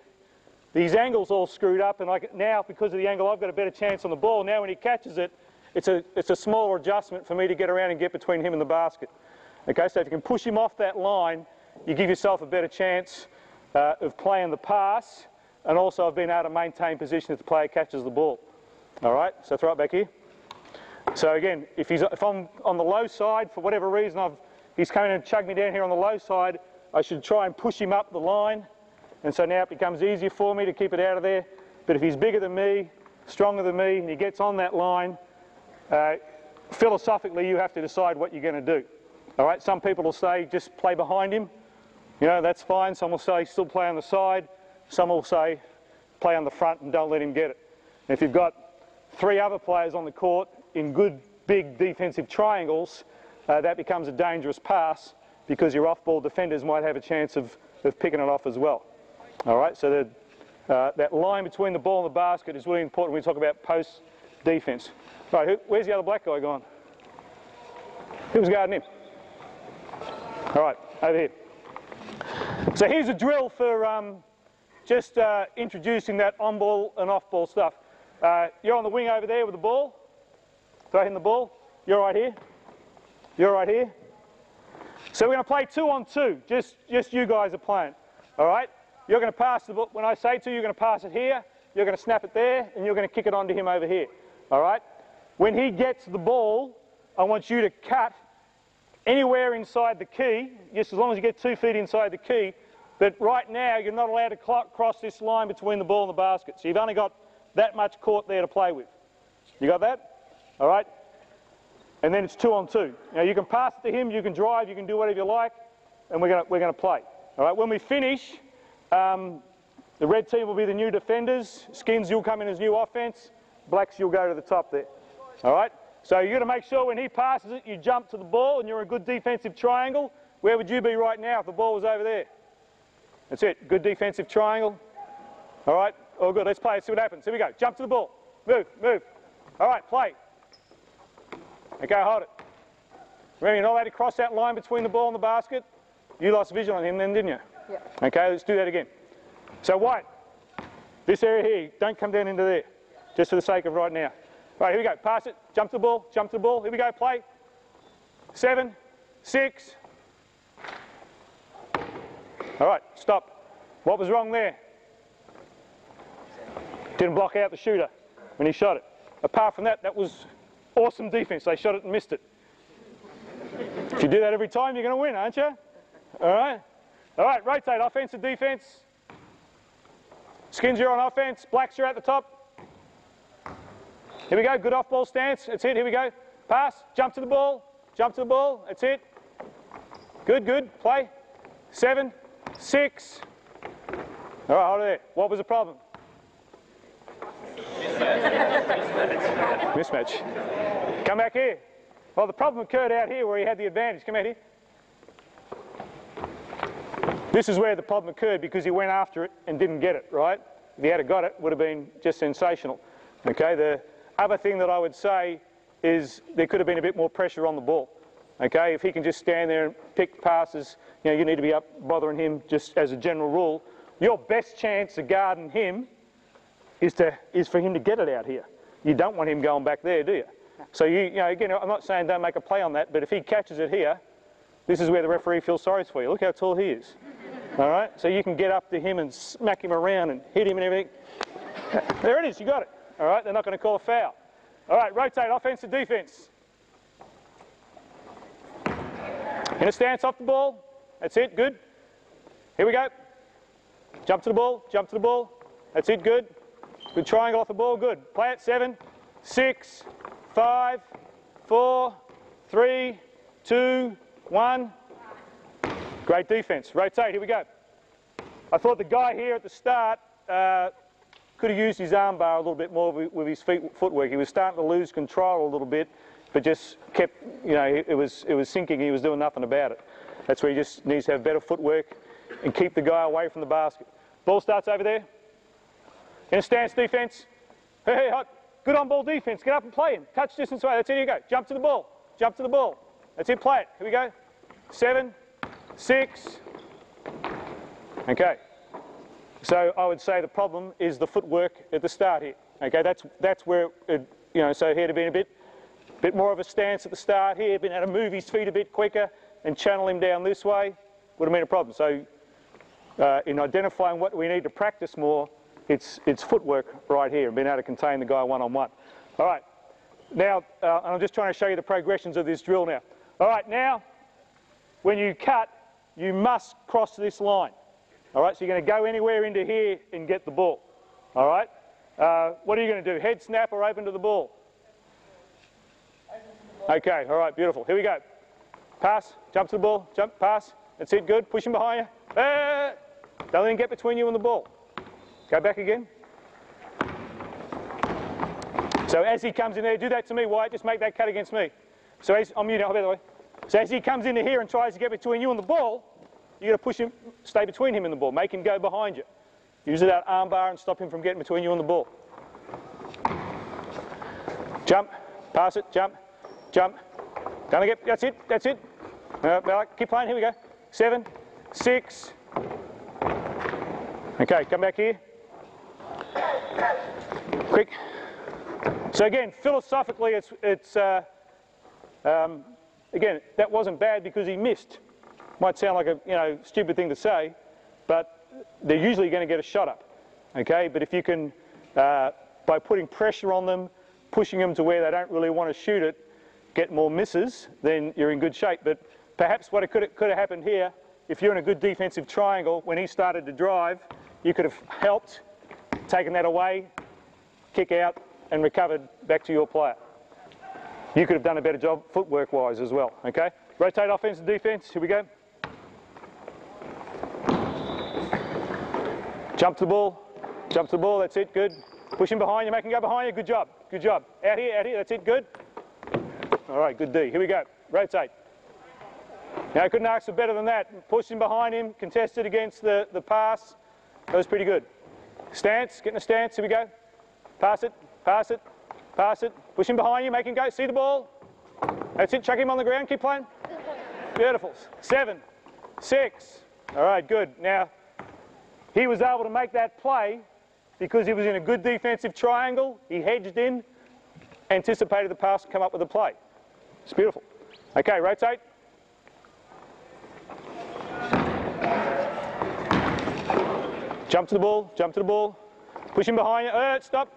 these angles all screwed up, and now because of the angle I've got a better chance on the ball. Now when he catches it, it's a smaller adjustment for me to get around and get between him and the basket. Okay, so if you can push him off that line, you give yourself a better chance of playing the pass, and also of being able to maintain position if the player catches the ball. All right, so throw it back here. So again, if I'm on the low side, for whatever reason, he's coming and chugged me down here on the low side, I should try and push him up the line, and so now it becomes easier for me to keep it out of there. But if he's bigger than me, stronger than me, and he gets on that line, philosophically you have to decide what you're going to do. All right, some people will say just play behind him. You know, that's fine. Some will say still play on the side. Some will say play on the front and don't let him get it. And if you've got three other players on the court in good big defensive triangles, that becomes a dangerous pass because your off-ball defenders might have a chance of picking it off as well. All right, so that line between the ball and the basket is really important when we talk about post defence. Right, where's the other black guy gone? Who's guarding him? All right, over here. So here's a drill for just introducing that on-ball and off-ball stuff. You're on the wing over there with the ball. Throw him the ball. You're right here. You're right here. So we're going to play 2-on-2. Just you guys are playing. All right? You're going to pass the ball. When I say to you, you're going to pass it here. You're going to snap it there, and you're going to kick it onto him over here. All right? When he gets the ball, I want you to cut anywhere inside the key, just as long as you get 2 feet inside the key. But right now, you're not allowed to cross this line between the ball and the basket. So you've only got that much court there to play with. You got that? All right? And then it's 2-on-2. Now you can pass it to him, you can drive, you can do whatever you like, and we're going to play. All right? When we finish, the red team will be the new defenders. Skins, you'll come in as new offense. Blacks, you'll go to the top there. All right? So you've got to make sure when he passes it, you jump to the ball and you're in a good defensive triangle. Where would you be right now if the ball was over there? That's it. Good defensive triangle. All right? All good. Let's play. Let's see what happens. Here we go. Jump to the ball. Move, move. All right, play. Okay, hold it. Remember, you're not allowed to cross that line between the ball and the basket. You lost vision on him then, didn't you? Yep. Okay, let's do that again. So White, this area here, don't come down into there, just for the sake of right now. Right, here we go. Pass it. Jump to the ball. Jump to the ball. Here we go. Play. 7, 6. All right, stop. What was wrong there? Didn't block out the shooter when he shot it. Apart from that, that was awesome defense. They shot it and missed it. If you do that every time, you're going to win, aren't you? All right. All right, rotate. Offense and defense. Skins, you're on offense. Blacks, you're at the top. Here we go. Good off-ball stance. That's it. Here we go. Pass. Jump to the ball. Jump to the ball. That's it. Good, good. Play. 7, 6. All right, hold it there. What was the problem? Mismatch. Come back here. Well, the problem occurred out here where he had the advantage. Come out here. This is where the problem occurred because he went after it and didn't get it, right? If he had got it, it would have been just sensational. Okay, the other thing that I would say is there could have been a bit more pressure on the ball. Okay, if he can just stand there and pick passes, you know, you need to be up bothering him just as a general rule. Your best chance of guarding him is for him to get it out here. You don't want him going back there, do you? So you know, again, I'm not saying don't make a play on that, but if he catches it here, this is where the referee feels sorry for you. Look how tall he is. All right, so you can get up to him and smack him around and hit him and everything. There it is, you got it. All right, they're not going to call a foul. All right, rotate, offense to defense. In a stance off the ball. That's it, good. Here we go. Jump to the ball, jump to the ball. That's it, good. Good triangle off the ball, good. Play it, 7, 6, 5, 4, 3, 2, 1. Great defense. Rotate, here we go. I thought the guy here at the start could have used his arm bar a little bit more with his footwork. He was starting to lose control a little bit, but just kept, you know, it was sinking. He was doing nothing about it. That's where he just needs to have better footwork and keep the guy away from the basket. Ball starts over there. In a stance defense. Hey, hot. Good on ball defense. Get up and play him. Touch distance away. That's it. Here you go. Jump to the ball. Jump to the ball. That's it. Play it. Here we go. 7, 6. Okay. So I would say the problem is the footwork at the start here. Okay. That's where it, you know. So here to be in a bit more of a stance at the start here. Been able to move his feet a bit quicker and channel him down this way would have been a problem. So in identifying what we need to practice more, it's footwork right here and being able to contain the guy one-on-one. All right, now I'm just trying to show you the progressions of this drill now. All right, now when you cut, you must cross this line. All right, so you're going to go anywhere into here and get the ball. All right, what are you going to do? Head snap or open to the ball? Okay, all right, beautiful. Here we go. Pass, jump to the ball, jump, pass. That's it, good. Push him behind you. Don't let him get between you and the ball. Go back again. So as he comes in there, do that to me, Wyatt. Just make that cut against me. So as, I'm you now, by the way. So as he comes into here and tries to get between you and the ball, you've got to push him, stay between him and the ball. Make him go behind you. Use that arm bar and stop him from getting between you and the ball. Jump, pass it, jump, jump. Don't get, that's it, that's it. Keep playing, here we go. 7, 6. Okay, come back here. Quick. So again, philosophically, again, that wasn't bad because he missed. Might sound like a stupid thing to say, but they're usually going to get a shot up. Okay, but if you can, by putting pressure on them, pushing them to where they don't really want to shoot it, get more misses, then you're in good shape. But perhaps what could have happened here, if you're in a good defensive triangle, when he started to drive, you could have helped, taken that away, kick out, and recovered back to your player. You could have done a better job footwork-wise as well, okay? Rotate offense and defense, here we go. Jump to the ball, that's it, good. Push him behind you, make him go behind you, good job, good job. Out here, that's it, good. All right, good D, here we go, rotate. Now, I couldn't ask for better than that. Push him behind him, contested against the pass. That was pretty good. Stance, get in a stance, here we go. Pass it, pass it, pass it. Push him behind you, make him go, see the ball. That's it, chuck him on the ground, keep playing. Beautiful. 7, 6. All right, good. Now, he was able to make that play because he was in a good defensive triangle. He hedged in, anticipated the pass, come up with a play. It's beautiful. Okay, rotate. Jump to the ball, jump to the ball. Push him behind you, stop.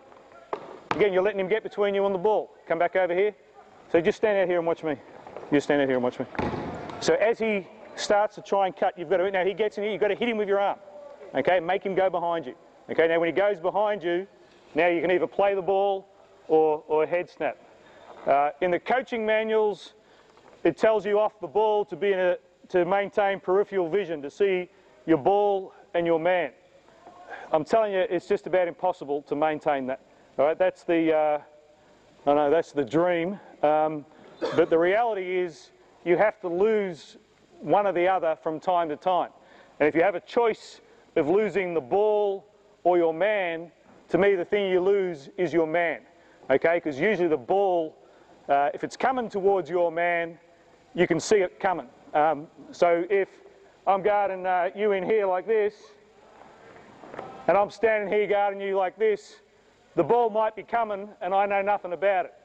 Again, you're letting him get between you and the ball. Come back over here. So just stand out here and watch me. Just stand out here and watch me. So as he starts to try and cut, you've got to, now he gets in here, you've got to hit him with your arm. Okay, make him go behind you. Okay, now when he goes behind you, now you can either play the ball or head snap. In the coaching manuals, it tells you off the ball to maintain peripheral vision, to see your ball and your man. I'm telling you, it's just about impossible to maintain that. All right, that's the, I know that's the dream, but the reality is you have to lose one or the other from time to time. And if you have a choice of losing the ball or your man, to me the thing you lose is your man, okay? Because usually the ball, if it's coming towards your man, you can see it coming. So if I'm guarding you in here like this, and I'm standing here guarding you like this, the ball might be coming and I know nothing about it.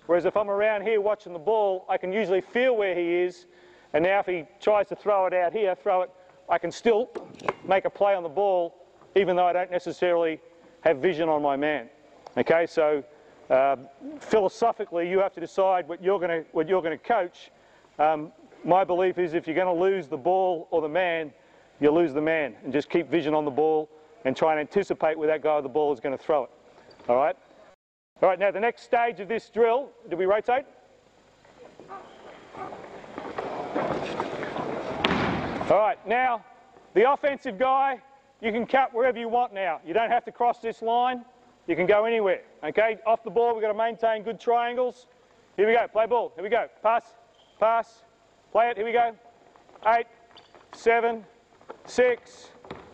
Whereas if I'm around here watching the ball, I can usually feel where he is, and now if he tries to throw it out here, I can still make a play on the ball, even though I don't necessarily have vision on my man. Okay, so philosophically, you have to decide what you're going to coach. My belief is if you're going to lose the ball or the man, you lose the man, and just keep vision on the ball and try and anticipate where that guy with the ball is going to throw it. All right. All right. Now the next stage of this drill. Do we rotate? All right, now, the offensive guy, you can cut wherever you want now. You don't have to cross this line. You can go anywhere, okay? Off the ball, we've got to maintain good triangles. Here we go, play ball. Here we go. Pass, pass, play it. Here we go. 8, 7, 6,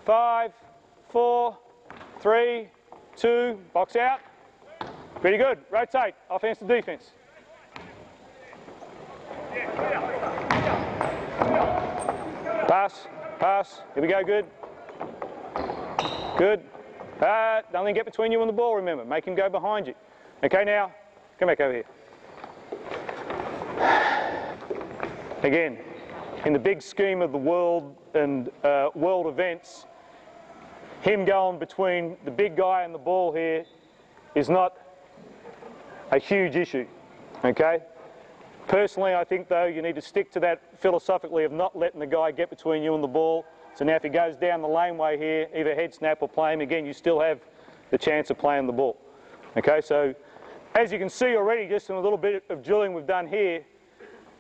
5, 4, 3, 2, box out. Pretty good. Rotate, offense to defense. Pass, pass, here we go, good. Good. Don't let him get between you and the ball, remember. Make him go behind you. Okay, now, come back over here. Again, in the big scheme of the world and world events, him going between the big guy and the ball here is not a huge issue, okay? Personally, I think, though, you need to stick to that philosophically of not letting the guy get between you and the ball. So now if he goes down the laneway here, either head snap or play him, again, you still have the chance of playing the ball. Okay, so as you can see already, just in a little bit of drilling we've done here,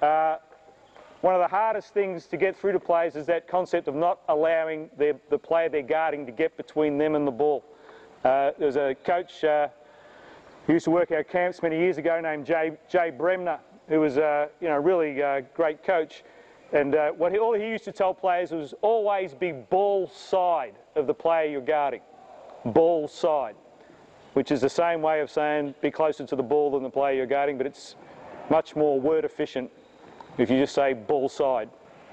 one of the hardest things to get through to players is that concept of not allowing the player they're guarding to get between them and the ball. There's a coach who used to work our camps many years ago named Jay Bremner, who was a really great coach, and all he used to tell players was always be ball side of the player you're guarding. Ball side, which is the same way of saying be closer to the ball than the player you're guarding, but it's much more word efficient if you just say ball side,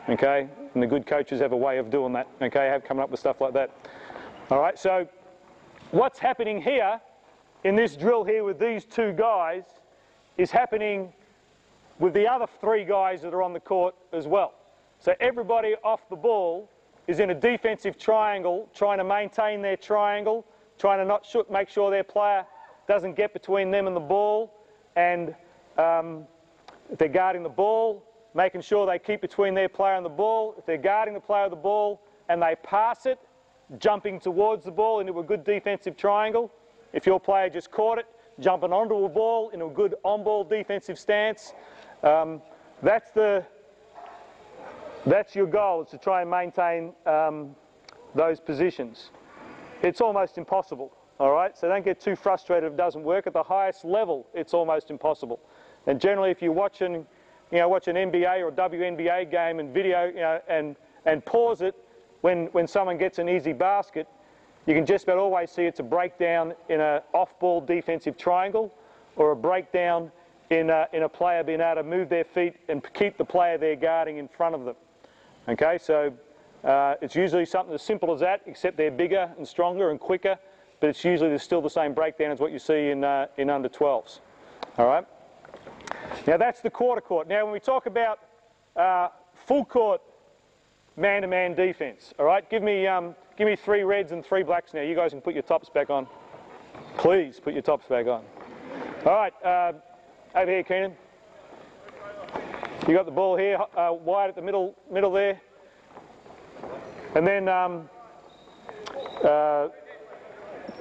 okay? And the good coaches have a way of doing that, okay, have coming up with stuff like that. All right, so what's happening here in this drill here with these two guys is happening with the other three guys that are on the court as well. So everybody off the ball is in a defensive triangle, trying to maintain their triangle, trying to not make sure their player doesn't get between them and the ball, and if they're guarding the ball, making sure they keep between their player and the ball. If they're guarding the player of the ball and they pass it, jumping towards the ball into a good defensive triangle. If your player just caught it, jumping onto a ball in a good on-ball defensive stance. That's your goal, is to try and maintain those positions. It's almost impossible, all right? So don't get too frustrated if it doesn't work. At the highest level, it's almost impossible. And generally, if you're watching, watch an NBA or WNBA game and video, and pause it when someone gets an easy basket, you can just about always see it's a breakdown in an off-ball defensive triangle, or a breakdown in a player being able to move their feet and keep the player they're guarding in front of them. Okay, so it's usually something as simple as that, except they're bigger and stronger and quicker, but it's usually still the same breakdown as what you see in under 12s. All right. Now that's the quarter court. Now when we talk about full court man-to-man defense, all right, give me 3 reds and 3 blacks now. You guys can put your tops back on. Please put your tops back on. All right, over here, Keenan. You got the ball here, wide at the middle there. And then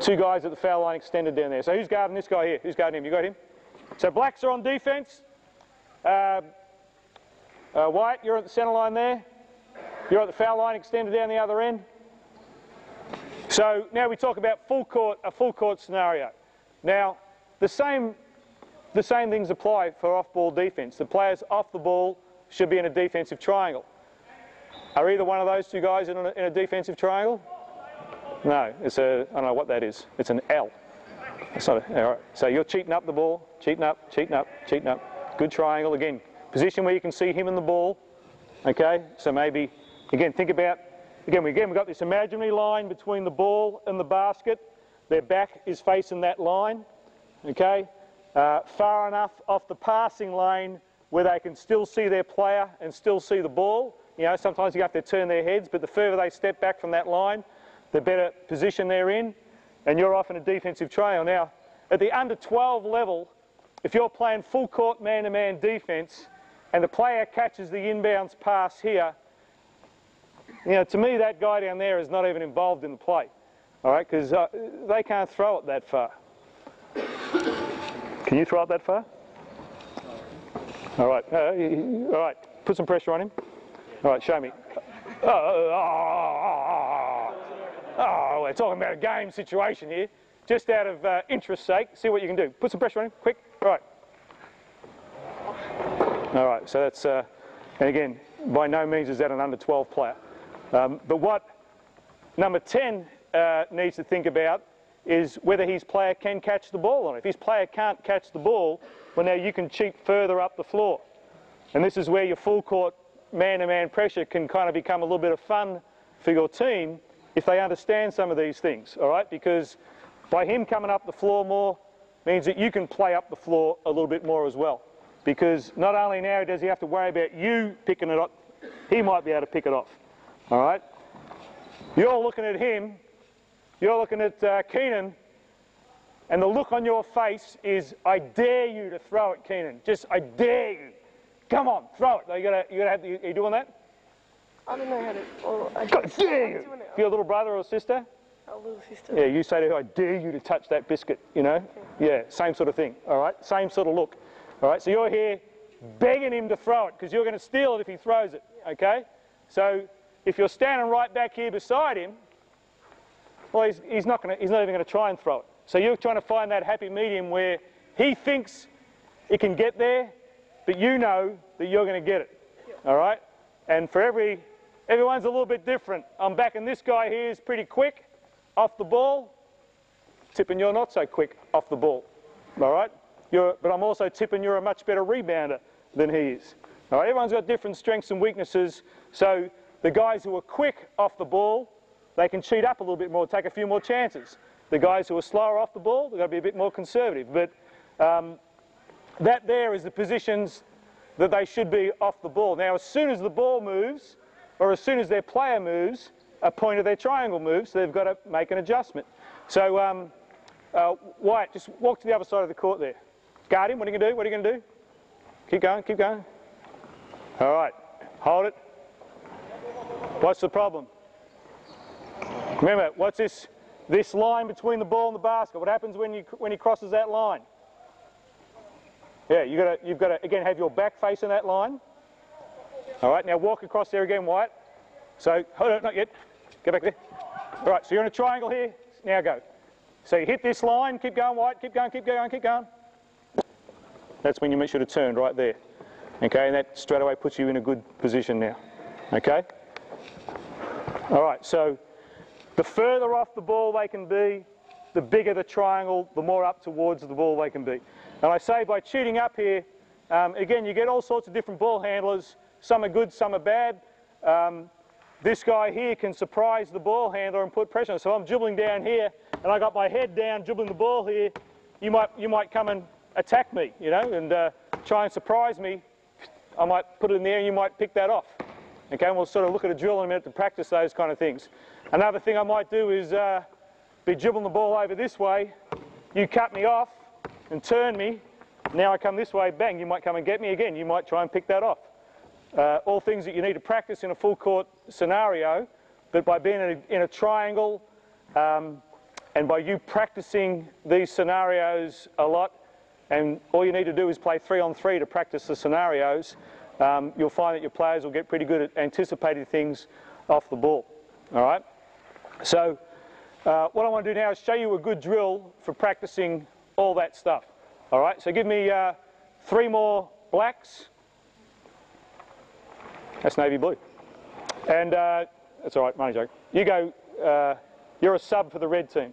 2 guys at the foul line extended down there. So who's guarding this guy here? Who's guarding him? You got him? So blacks are on defense. White, you're at the centre line there. You're at the foul line extended down the other end. So now we talk about a full court scenario. Now the same things apply for off-ball defense. The players off the ball should be in a defensive triangle. Are either one of those two guys in a defensive triangle? No, it's a, I don't know what that is. It's an L. It's not a, all right. So you're cheating up the ball, cheating up, cheating up, cheating up. Good triangle. Again, position where you can see him and the ball. Okay, so maybe, again, think about, again, we've got this imaginary line between the ball and the basket. Their back is facing that line. Okay, far enough off the passing lane where they can still see their player and still see the ball. You know, sometimes you have to turn their heads, but the further they step back from that line, the better position they're in, and you're off in a defensive triangle. Now, at the under 12 level, if you're playing full court man-to-man defence and the player catches the inbounds pass here, you know, to me that guy down there is not even involved in the play, all right, because they can't throw it that far. Can you throw it that far? All right, put some pressure on him. All right, show me. Oh, we're talking about a game situation here. Just out of interest's sake, see what you can do. Put some pressure on him, quick. All right, so that's, and again, by no means is that an under 12 player. But what number 10 needs to think about is whether his player can catch the ball or not. If his player can't catch the ball, well, now you can cheat further up the floor. And this is where your full court man-to-man pressure can kind of become a little bit of fun for your team if they understand some of these things, all right? Because by him coming up the floor more means that you can play up the floor a little bit more as well. Because not only now does he have to worry about you picking it up, he might be able to pick it off, all right? You're looking at him, you're looking at Keenan, and the look on your face is, I dare you to throw it, Keenan. Just, I dare you. Come on, throw it. You gotta have. Are you doing that? I don't know how to. Or I God dare you! If you're a little brother or sister. A little sister. Yeah, you say to her, I dare you to touch that biscuit. You know. Okay. Yeah, same sort of thing. All right, same sort of look. All right, so you're here begging him to throw it because you're going to steal it if he throws it. Okay. So if you're standing right back here beside him, well, he's not even going to try and throw it. So you're trying to find that happy medium where he thinks it can get there, but you know that you're going to get it, all right? And for everyone's a little bit different. I'm backing this guy here is pretty quick off the ball, tipping you're not so quick off the ball, all right? But I'm also tipping you're a much better rebounder than he is. All right, everyone's got different strengths and weaknesses, so the guys who are quick off the ball, they can cheat up a little bit more, take a few more chances. The guys who are slower off the ball, they've got to be a bit more conservative. But that there is the positions that they should be off the ball. Now, as soon as the ball moves, or as soon as their player moves, a point of their triangle moves, so they've got to make an adjustment. So, Wyatt, just walk to the other side of the court there. Guard him, what are you going to do? What are you going to do? Keep going, keep going. All right, hold it. What's the problem? Remember, what's this line between the ball and the basket? What happens when he crosses that line? Yeah, you've got to again have your back facing that line. All right, now walk across there again, Wyatt. So hold on, not yet. Go back there. All right, so you're in a triangle here. Now go. So you hit this line. Keep going, Wyatt. Keep going. Keep going. Keep going. That's when you should have turned right there. Okay, and that straight away puts you in a good position now. Okay. All right, so the further off the ball they can be, the bigger the triangle, the more up towards the ball they can be. And I say by cheating up here, again, you get all sorts of different ball handlers. Some are good, some are bad. This guy here can surprise the ball handler and put pressure on. So I'm dribbling down here, and I got my head down, dribbling the ball here. You might come and attack me, you know, and try and surprise me. I might put it in the air, and you might pick that off. Okay, and we'll sort of look at a drill in a minute to practice those kind of things. Another thing I might do is be dribbling the ball over this way. You cut me off and turn me. Now I come this way, bang, you might come and get me again. You might try and pick that off. All things that you need to practice in a full court scenario, but by being in a triangle and by you practicing these scenarios a lot, and all you need to do is play 3-on-3 to practice the scenarios, you'll find that your players will get pretty good at anticipating things off the ball. All right? So what I want to do now is show you a good drill for practicing all that stuff. All right? So give me 3 more blacks. That's navy blue. And that's all right, money joke. You go, you're a sub for the red team,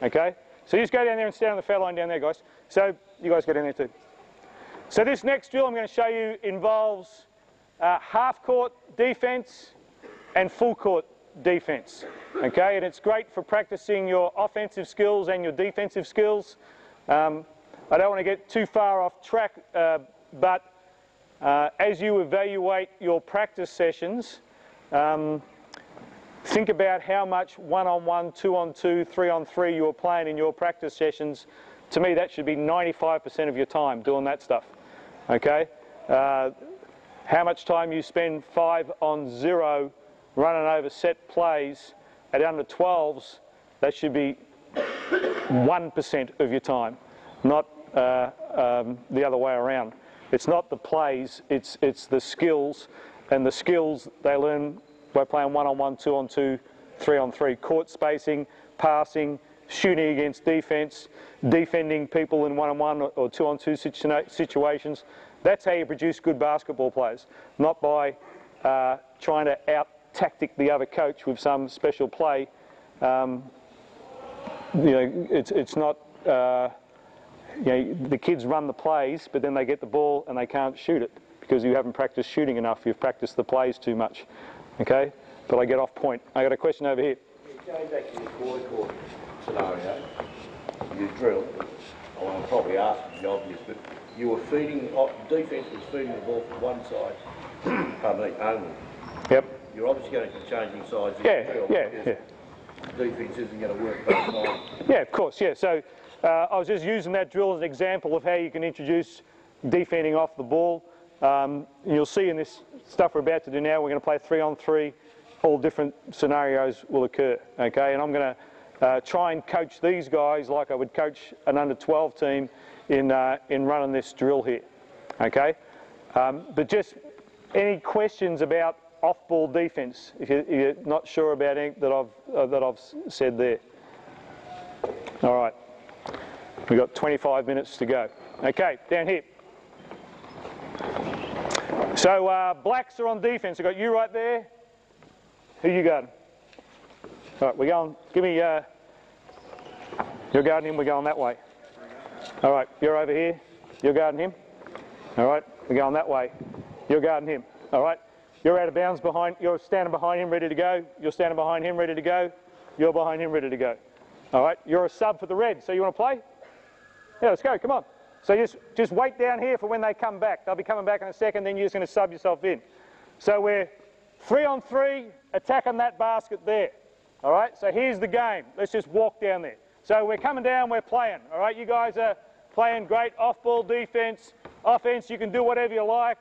okay? So you just go down there and stand on the foul line down there, guys. So you guys go down there too. So this next drill I'm going to show you involves half-court defence and full-court defence, okay? And it's great for practising your offensive skills and your defensive skills. I don't want to get too far off track, but as you evaluate your practice sessions, think about how much one-on-one, two-on-two, three-on-three you're playing in your practice sessions. To me, that should be 95% of your time doing that stuff, okay? How much time you spend 5-on-0 running over set plays at under 12s, that should be 1% of your time, not the other way around. It's not the plays, it's the skills, and the skills they learn by playing one-on-one, two-on-two, three-on-three, court spacing, passing, shooting against defence, defending people in one-on-one or two-on-two situations. That's how you produce good basketball players, not by trying to out-tactic the other coach with some special play. You know, it's not, you know, the kids run the plays, but then they get the ball and they can't shoot it because you haven't practiced shooting enough, you've practiced the plays too much, okay? But I get off point. I got a question over here. Going back to your quarter court scenario, you drill, I'm probably asking the obvious, but you were feeding, defence was feeding the ball from one side, pardon me, only. Yep. You're obviously going to be changing sides of Yeah, the drill. yeah. Defence isn't going to work both sides. Yeah, of course, yeah. So I was just using that drill as an example of how you can introduce defending off the ball. You'll see in this stuff we're about to do now, we're going to play 3-on-3. All different scenarios will occur, okay? And I'm going to try and coach these guys like I would coach an under-12 team in running this drill here, okay? But just any questions about off-ball defence, if you're not sure about anything that I've said there. All right, we've got 25 minutes to go. Okay, down here. So blacks are on defence. I've got you right there. Who you guarding? All right, we're going, give me, you're guarding him, we're going that way. All right, you're over here, you're guarding him. All right, we're going that way. You're guarding him. All right, you're out of bounds behind, you're standing behind him ready to go. You're standing behind him ready to go. You're behind him ready to go. All right, you're a sub for the red, so you want to play? Yeah, let's go, come on. So just wait down here for when they come back. They'll be coming back in a second, then you're just going to sub yourself in. So we're 3-on-3, attacking that basket there. All right, so here's the game. Let's just walk down there. So we're coming down, we're playing. All right, you guys are playing great off-ball defence. Offence, you can do whatever you like.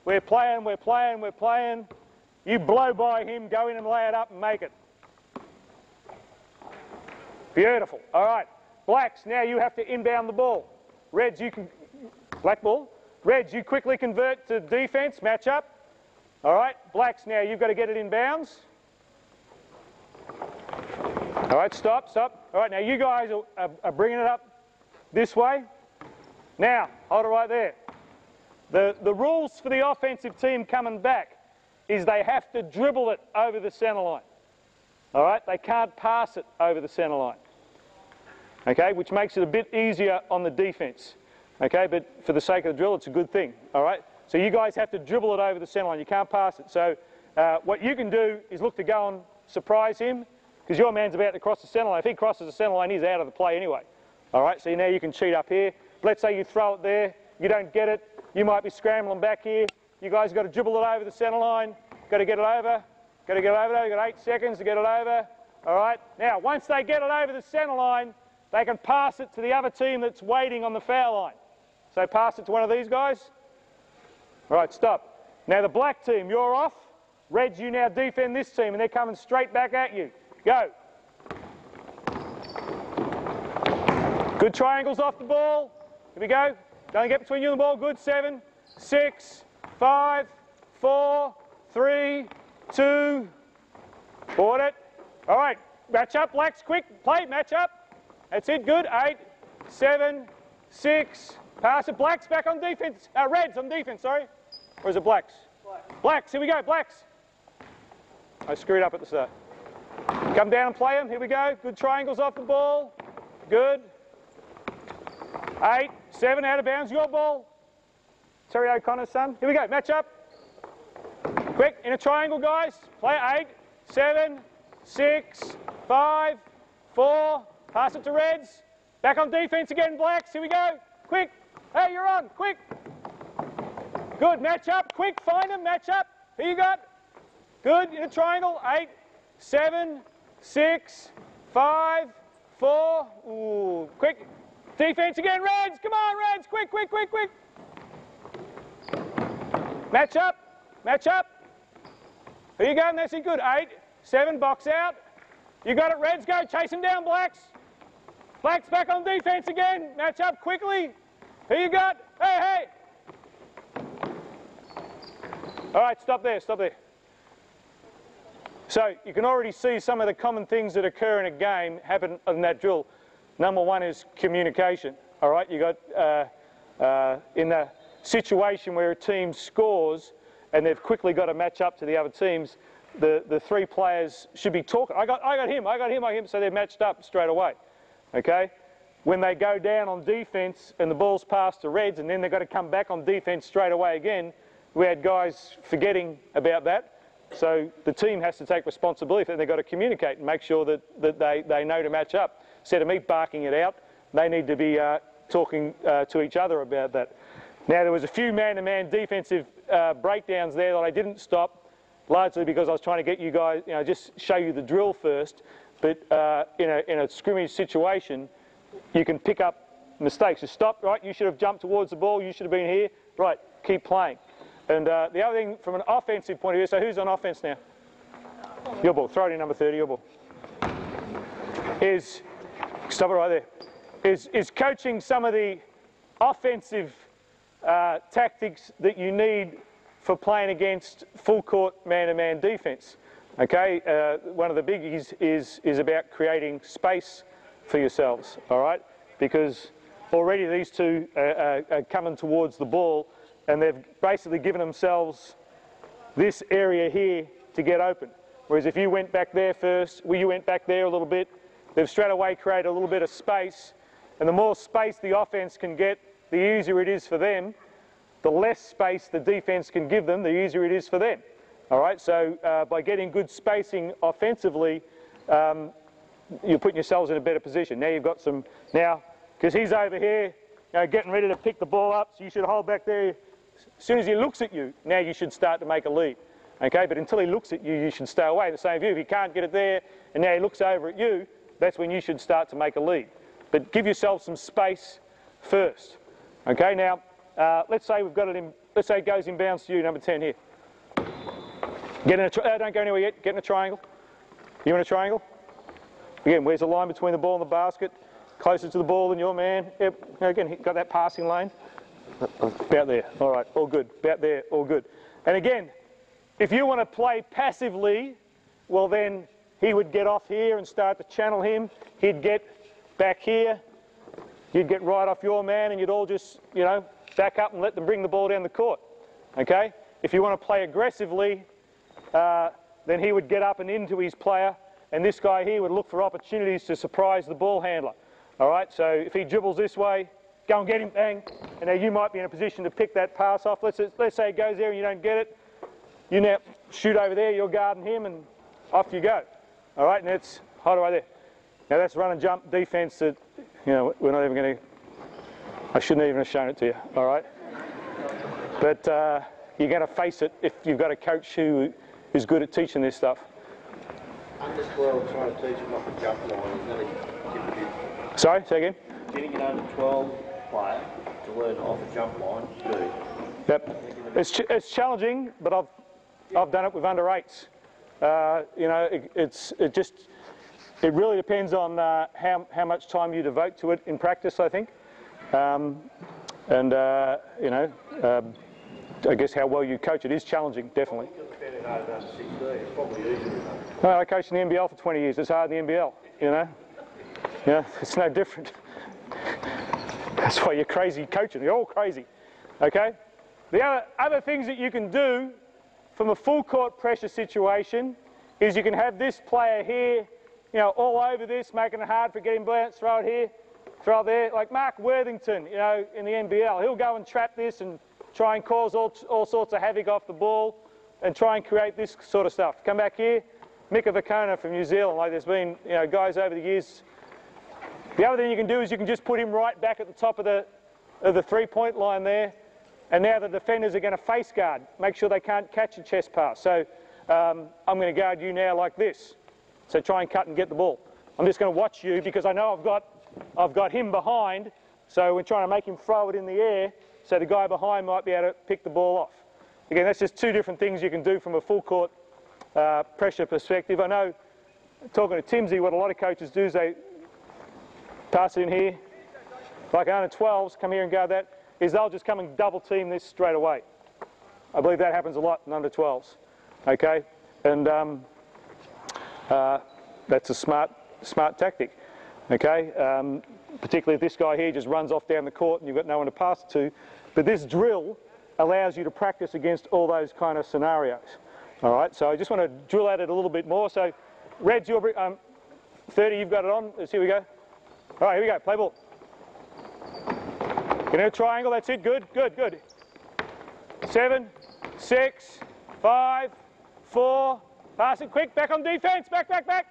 We're playing, we're playing, we're playing. You blow by him, go in and lay it up and make it. Beautiful. All right, blacks, now you have to inbound the ball. Reds, you can, black ball. Reds, you quickly convert to defence, match up. All right, blacks, now you've got to get it in bounds. All right, stop, stop. All right, now you guys are bringing it up this way. Now, hold it right there. The rules for the offensive team coming back is they have to dribble it over the centre line. All right, they can't pass it over the centre line. Okay, which makes it a bit easier on the defence. Okay, but for the sake of the drill, it's a good thing. All right, so you guys have to dribble it over the centre line. You can't pass it. So what you can do is look to go and surprise him, because your man's about to cross the centre line. If he crosses the centre line, he's out of the play anyway. All right, so now you can cheat up here. Let's say you throw it there, you don't get it, you might be scrambling back here. You guys got to dribble it over the centre line. Got to get it over. Got to get it over there. You've got 8 seconds to get it over. All right, now once they get it over the centre line, they can pass it to the other team that's waiting on the foul line. So pass it to one of these guys. All right, stop. Now the black team, you're off. Reds, you now defend this team, and they're coming straight back at you. Go. Good triangles off the ball. Here we go. Don't get between you and the ball. Good. 7, 6, 5, 4, 3, 2. Board it. All right. Match up, blacks. Quick. Play. Match up. That's it. Good. 8, 7, 6. Pass it. Blacks back on defence. Reds on defence, sorry. Or is it blacks? Blacks. Here we go. Blacks. I screwed up at the start. Come down and play them. Here we go. Good triangles off the ball. Good. 8, 7, out of bounds. Your ball. Terry O'Connor's son. Here we go. Match up. Quick, in a triangle, guys. Play 8, 7, 6, 5, 4. Pass it to Reds. Back on defence again, Blacks. Here we go. Quick. Hey, you're on. Quick. Good. Match up. Quick. Find them. Match up. Who you got? Good. In a triangle. 8, 7, 6, 5, 4. Ooh. Quick. Defence again, Reds. Come on, Reds. Quick, quick, quick, quick. Match up. Match up. Who you going? That's it. Good. 8, 7. Box out. You got it, Reds. Go. Chase him down, Blacks. Blacks back on defence again. Match up quickly. Who you got? Hey, hey. All right, stop there, stop there. So you can already see some of the common things that occur in a game happen in that drill. Number one is communication. All right, you got in the situation where a team scores and they've quickly got to match up to the other teams, the three players should be talking. I got him, so they're matched up straight away. Okay? When they go down on defence and the ball's passed to Reds and then they've got to come back on defence straight away again, we had guys forgetting about that. So the team has to take responsibility for it. They've got to communicate and make sure that they know to match up. Instead of me barking it out, they need to be talking to each other about that. Now, there was a few man-to-man defensive breakdowns there that I didn't stop, largely because I was trying to get you guys, just show you the drill first. But in a scrimmage situation, you can pick up mistakes. You stop, right? You should have jumped towards the ball. You should have been here. Right, keep playing. And the other thing, from an offensive point of view, so who's on offence now? Your ball. Throw it in, number 30, your ball. Stop it right there. Is coaching some of the offensive tactics that you need for playing against full court man-to-man defence. Okay, one of the biggies is about creating space for yourselves, all right? Because already these two are coming towards the ball and they've basically given themselves this area here to get open. Whereas if you went back there first, you went back there a little bit, they've straight away created a little bit of space, and the more space the offence can get, the easier it is for them. The less space the defence can give them, the easier it is for them. All right, so by getting good spacing offensively, you're putting yourselves in a better position. Now you've got some, because he's over here, getting ready to pick the ball up, so you should hold back there. As soon as he looks at you, now you should start to make a lead. Okay, but until he looks at you, you should stay away. The same view, if he can't get it there, and now he looks over at you, that's when you should start to make a lead. But give yourself some space first. Okay, now, let's say we've got it in, let's say it goes in bounds to you, number 10 here. Get in a don't go anywhere yet, get in a triangle. You in a triangle? Again, where's the line between the ball and the basket? Closer to the ball than your man. Yep. Again, got that passing lane. About there, all right, all good. About there, all good. And again, if you want to play passively, well then he would get off here and start to channel him. He'd get back here. You'd get right off your man and you'd all just, back up and let them bring the ball down the court. Okay? If you want to play aggressively, then he would get up and into his player, and this guy here would look for opportunities to surprise the ball handler. All right, so if he dribbles this way, go and get him, bang, and now you might be in a position to pick that pass off. Let's say it goes there and you don't get it. You now shoot over there, you're guarding him, and off you go. All right, and that's hold it right there. Now that's run and jump defence that, we're not even going to, I shouldn't even have shown it to you, all right? But you're going to face it if you've got a coach who is good at teaching this stuff. I'm just trying to teach him off a jump line. He's going to give a bit. Sorry, say again? Getting an under 12 player to learn off a jump line, good. Yep. It's challenging, but I've done it with under 8s. It really depends on how much time you devote to it in practice, I think. I guess how well you coach it is challenging, definitely. Well, I coached in the NBL for 20 years. It's hard in the NBL, Yeah, it's no different. That's why you're crazy coaching. You're all crazy, okay? The other things that you can do from a full court pressure situation is you can have this player here, you know, all over this, making it hard for getting bounce, throw it here, throw it there. Like Mark Worthington, you know, in the NBL, he'll go and trap this and try and cause all sorts of havoc off the ball and try and create this sort of stuff. Come back here, Mika Vakona from New Zealand, like there's been, you know, guys over the years. The other thing you can do is you can just put him right back at the top of the three-point line there, and now the defenders are going to face guard, make sure they can't catch a chest pass. So I'm going to guard you now like this. So try and cut and get the ball. I'm just going to watch you because I know I've got him behind, so we're trying to make him throw it in the air so the guy behind might be able to pick the ball off. Again, that's just two different things you can do from a full court pressure perspective. I know, talking to Timsy, what a lot of coaches do is they pass it in here, like under 12s, come here and guard that, is they'll just come and double team this straight away. I believe that happens a lot in under 12s, okay? And that's a smart tactic, okay? Particularly if this guy here just runs off down the court and you've got no one to pass it to. But this drill allows you to practice against all those kind of scenarios. All right, so I just want to drill at it a little bit more. So, Reds, you're 30, you've got it on. Let's here we go. All right, here we go. Play ball. Get in a triangle. That's it. Good, good, good. 7, 6, 5, 4. Pass it quick. Back on defense. Back, back, back.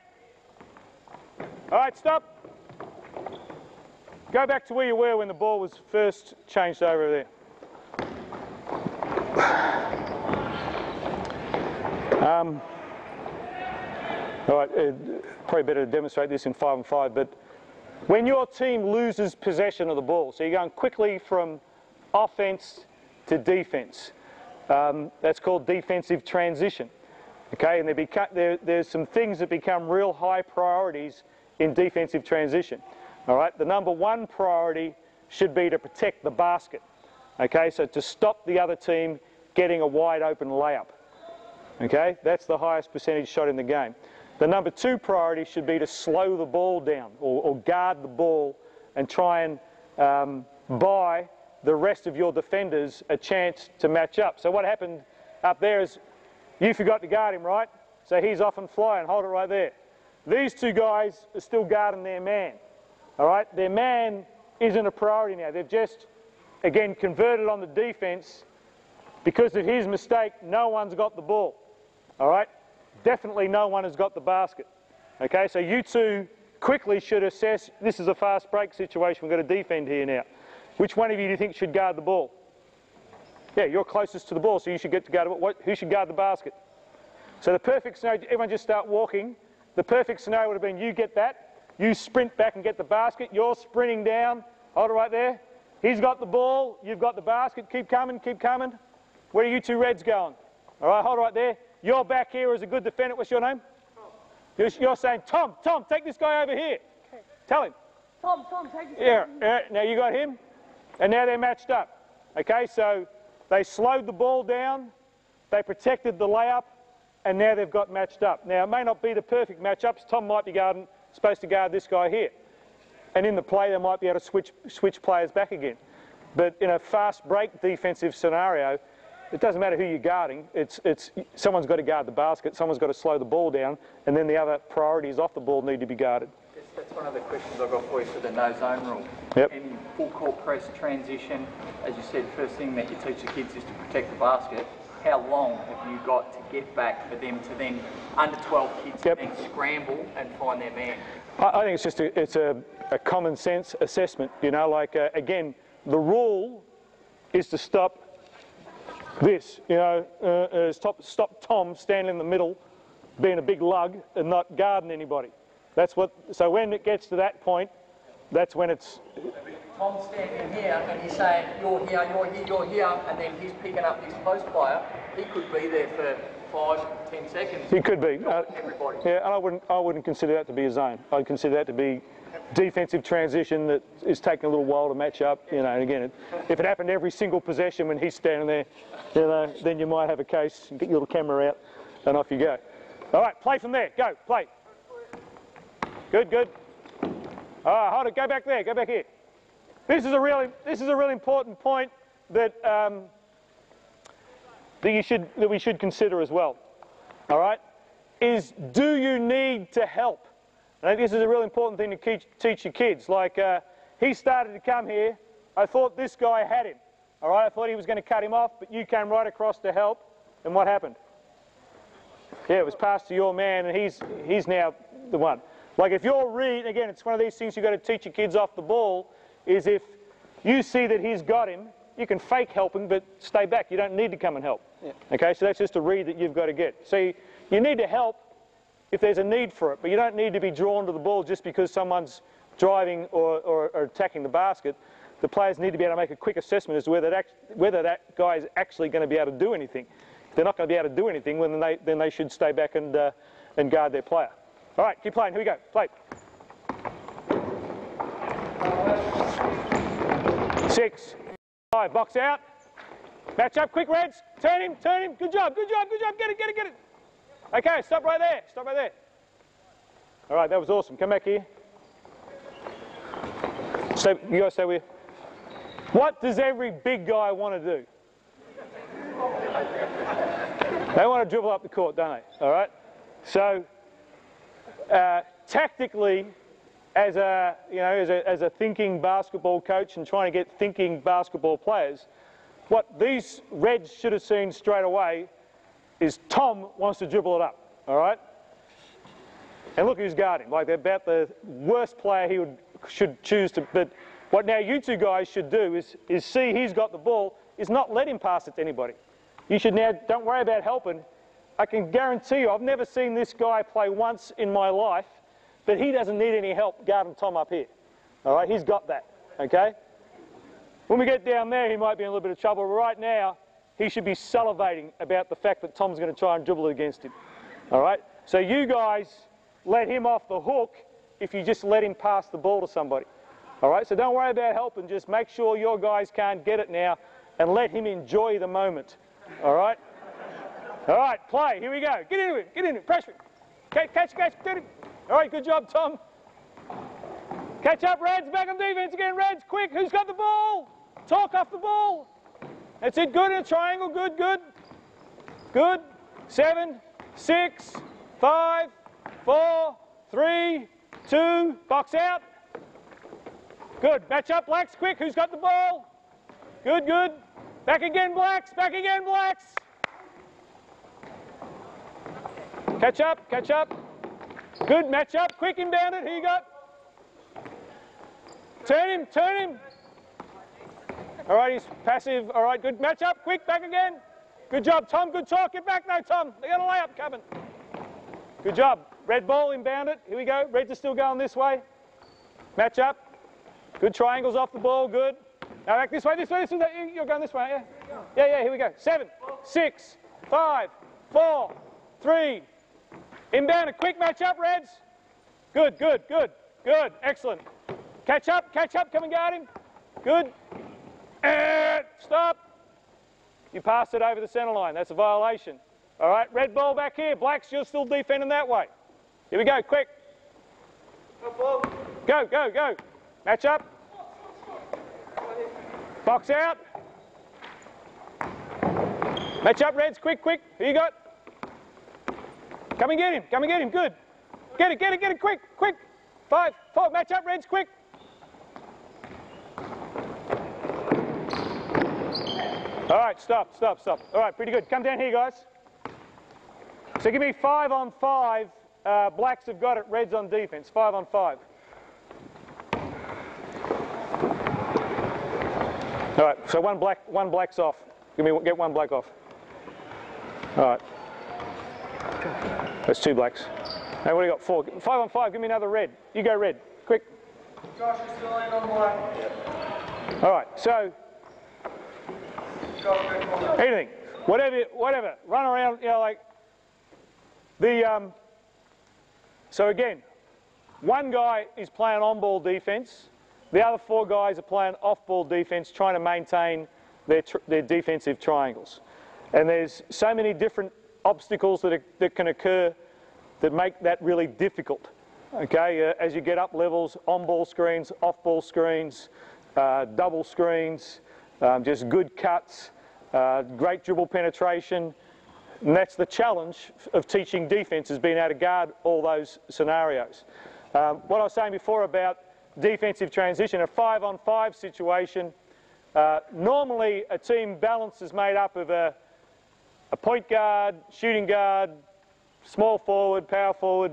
All right, stop. Go back to where you were when the ball was first changed over there. All right, probably better to demonstrate this in 5-on-5, but when your team loses possession of the ball, so you're going quickly from offense to defense, that's called defensive transition, okay? And there's some things that become real high priorities in defensive transition, all right? The number one priority should be to protect the basket, okay? So to stop the other team getting a wide open layup, okay? That's the highest percentage shot in the game. The number two priority should be to slow the ball down or guard the ball and try and buy the rest of your defenders a chance to match up. So what happened up there is you forgot to guard him, right? So he's off and flying. Hold it right there. These two guys are still guarding their man, all right? Their man isn't a priority now. They've just, again, converted on the defense. Because of his mistake, no one's got the ball, all right? Definitely no one has got the basket, okay? So you two quickly should assess, this is a fast break situation, we've got to defend here now. Which one of you do you think should guard the ball? Yeah, you're closest to the ball, so you should get to guard the ball. Who should guard the basket? So the perfect scenario, everyone just start walking. The perfect scenario would have been you get that, you sprint back and get the basket, you're sprinting down, hold it right there. He's got the ball, you've got the basket, keep coming, keep coming. Where are you two Reds going? All right, hold it right there. You're back here as a good defender. What's your name? You're saying, Tom, take this guy over here. Okay. Tell him. Tom, take this guy. Yeah, now you got him, and now they're matched up. Okay, so they slowed the ball down, they protected the layup, and now they've got matched up. Now, it may not be the perfect matchups. Tom might be supposed to guard this guy here. And in the play, they might be able to switch players back again. But in a fast break defensive scenario, it doesn't matter who you're guarding, someone's got to guard the basket, someone's got to slow the ball down, and then the other priorities off the ball need to be guarded. That's one of the questions I've got for you for the no zone rule. Yep. In full court press transition, as you said, first thing that you teach the kids is to protect the basket. How long have you got to get back for them to then, under 12 kids, Yep. then scramble and find their man? I think it's a common sense assessment, you know, like again, the rule is to stop this, you know, stop Tom standing in the middle, being a big lug and not guarding anybody. That's what. So when it gets to that point, that's when it's. Tom's standing here and he's saying, you're here, you're here, you're here, and then he's picking up his post player. He could be there for 5-10 seconds. He could be. Everybody. Yeah, and I wouldn't consider that to be a zone. I'd consider that to be defensive transition that is taking a little while to match up. You know, and again, if it happened every single possession when he's standing there, you know, then you might have a case. Get your little camera out, and off you go. All right, play from there. Go, play. Good, good. All right, hold it. Go back there. Go back here. This is a really important point that that we should consider as well. All right, is, do you need to help? I think this is a really important thing to teach your kids. Like, he started to come here. I thought this guy had him. All right, I thought he was going to cut him off, but you came right across to help. And what happened? Yeah, it was passed to your man, and he's now the one. Like, if you're reading, again, it's one of these things you've got to teach your kids off the ball, is if you see that he's got him, you can fake helping, but stay back. You don't need to come and help. Yeah. Okay, so that's just a read that you've got to get. So you need to help if there's a need for it, but you don't need to be drawn to the ball just because someone's driving or attacking the basket. The players need to be able to make a quick assessment as to whether that guy is actually going to be able to do anything. If they're not going to be able to do anything, then they should stay back and guard their player. All right, keep playing. Here we go. Play. 6, 5. Box out. Match up. Quick, Reds. Turn him. Turn him. Good job. Good job. Good job. Get it. Get it. Get it. Okay, stop right there. Stop right there. All right, that was awesome. Come back here. So you guys stay with you. What does every big guy want to do? They want to dribble up the court, don't they? All right. So tactically, as a thinking basketball coach and trying to get thinking basketball players, what these Reds should have seen straight away is Tom wants to dribble it up. All right. And look who's guarding. Like, they're about the worst player he should choose to. But what now you two guys should do is see he's got the ball, is not let him pass it to anybody. You should now, don't worry about helping. I can guarantee you, I've never seen this guy play once in my life, but he doesn't need any help guarding Tom up here. All right, he's got that, okay? When we get down there, he might be in a little bit of trouble. But right now, he should be salivating about the fact that Tom's going to try and dribble against him. All right? So you guys let him off the hook if you just let him pass the ball to somebody. All right? So don't worry about helping. Just make sure your guys can't get it now and let him enjoy the moment. All right? All right, play. Here we go. Get into it. Get into it. Pressure him. Catch. Get him. All right, good job, Tom. Catch up, Reds. Back on defense again, Reds. Quick. Who's got the ball? Talk off the ball. That's it. Good in a triangle. Good, good. Good. 7, 6, 5, 4, 3, 2. Box out. Good. Match up, Blacks. Quick. Who's got the ball? Good, good. Back again, Blacks. Back again, Blacks. Catch up. Catch up. Good. Match up. Quick. Inbound it. Here you go. Turn him. Turn him. All right, he's passive. All right, good. Match up. Quick. Back again. Good job, Tom. Good talk. Get back now, Tom. They got a layup coming. Good job. Red ball. Inbound it. Here we go. Reds are still going this way. Match up. Good triangles off the ball. Good. Now back this way. This way. This way. You're going this way, yeah? Yeah. Here we go. 7, 6, 5, 4, 3. Inbound it. Quick. Match up, Reds. Good. Good. Good. Good. Excellent. Catch up. Catch up. Come and guard him. Good. And stop. You passed it over the centre line. That's a violation. All right. Red ball back here. Blacks, you're still defending that way. Here we go. Quick. Go. Go. Go. Match up. Box out. Match up, Reds. Quick, quick. Who you got? Come and get him. Come and get him. Good. Get it, get it, get it. Quick, quick. 5, 4. Match up, Reds. Quick. All right, stop, stop, stop. All right, pretty good. Come down here, guys. So give me 5 on 5. Blacks have got it. Reds on defence. 5 on 5. All right, so one black's off. Get one black off. All right. That's 2 blacks. Now what do you got? 4. 5 on 5. Give me another red. You go red. Quick. Josh is still in on black. All right. So anything, whatever. Run around. You know, like the. So again, one guy is playing on-ball defence. The other 4 guys are playing off-ball defence, trying to maintain their defensive triangles. And there's so many different obstacles that can occur that make that really difficult. Okay, as you get up levels, on-ball screens, off-ball screens, double screens, just good cuts, great dribble penetration, And that's the challenge of teaching defence, is being able to guard all those scenarios. What I was saying before about defensive transition, a 5-on-5 situation, normally a team balance is made up of a point guard, shooting guard, small forward, power forward,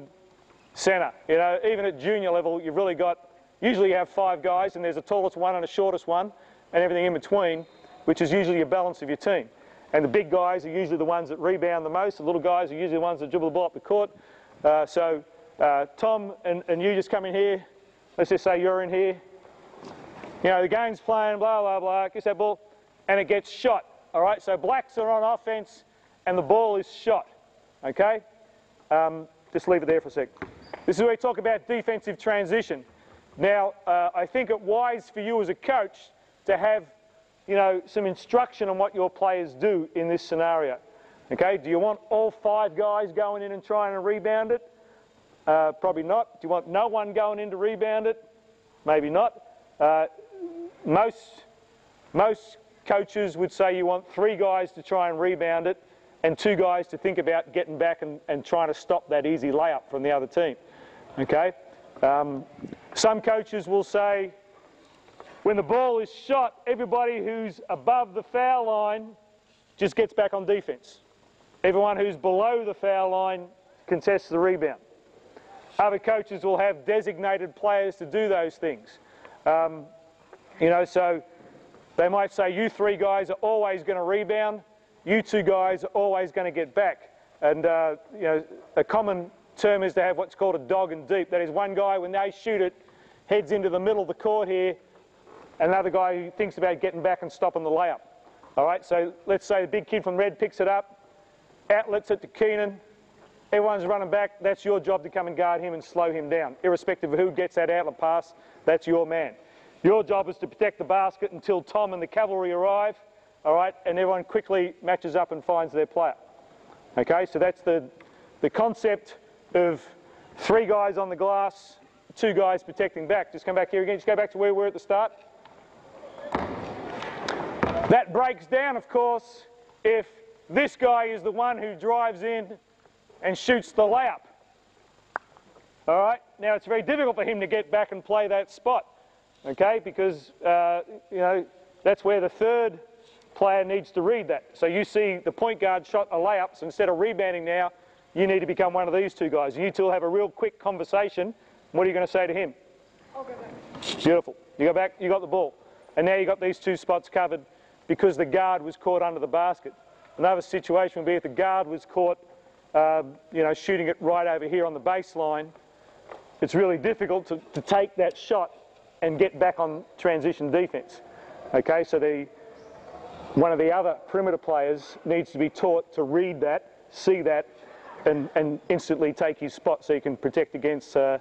centre. You know, even at junior level, you've really got, usually you have 5 guys and there's a tallest one and a shortest one and everything in between, which is usually your balance of your team. And the big guys are usually the ones that rebound the most. The little guys are usually the ones that dribble the ball up the court. So Tom and you just come in here. Let's just say you're in here. You know, the game's playing, blah, blah, blah, gets that ball, and it gets shot. All right, so blacks are on offense and the ball is shot. Okay? Just leave it there for a sec. This is where we talk about defensive transition. Now, I think it's wise for you as a coach to have, you know, some instruction on what your players do in this scenario. Okay, do you want all 5 guys going in and trying to rebound it? Probably not. Do you want no one going in to rebound it? Maybe not. Most coaches would say you want 3 guys to try and rebound it and 2 guys to think about getting back and trying to stop that easy layup from the other team. Okay? Some coaches will say, when the ball is shot, everybody who's above the foul line just gets back on defence. Everyone who's below the foul line contests the rebound. Other coaches will have designated players to do those things. You know, so they might say, you 3 guys are always going to rebound, you 2 guys are always going to get back. And you know, a common term is to have what's called a dog and deep. That is, one guy, when they shoot it, heads into the middle of the court here, another guy who thinks about getting back and stopping the layup. All right, so let's say the big kid from red picks it up, outlets it to Keenan, everyone's running back. That's your job to come and guard him and slow him down. Irrespective of who gets that outlet pass, that's your man. Your job is to protect the basket until Tom and the cavalry arrive, all right, and everyone quickly matches up and finds their player. Okay, so that's the concept of 3 guys on the glass, 2 guys protecting back. Just come back here again, just go back to where we were at the start. That breaks down, of course, if this guy is the one who drives in and shoots the layup. All right, now it's very difficult for him to get back and play that spot, okay, because you know, that's where the 3rd player needs to read that. So you see the point guard shot a layup, so instead of rebounding now, you need to become one of these 2 guys. You two will have a real quick conversation. What are you going to say to him? I'll go back. Beautiful. You go back, you got the ball. And now you got these 2 spots covered because the guard was caught under the basket. Another situation would be if the guard was caught you know, shooting it right over here on the baseline. It's really difficult to take that shot and get back on transition defence. Okay, so one of the other perimeter players needs to be taught to read that, see that, and instantly take his spot so you can protect against the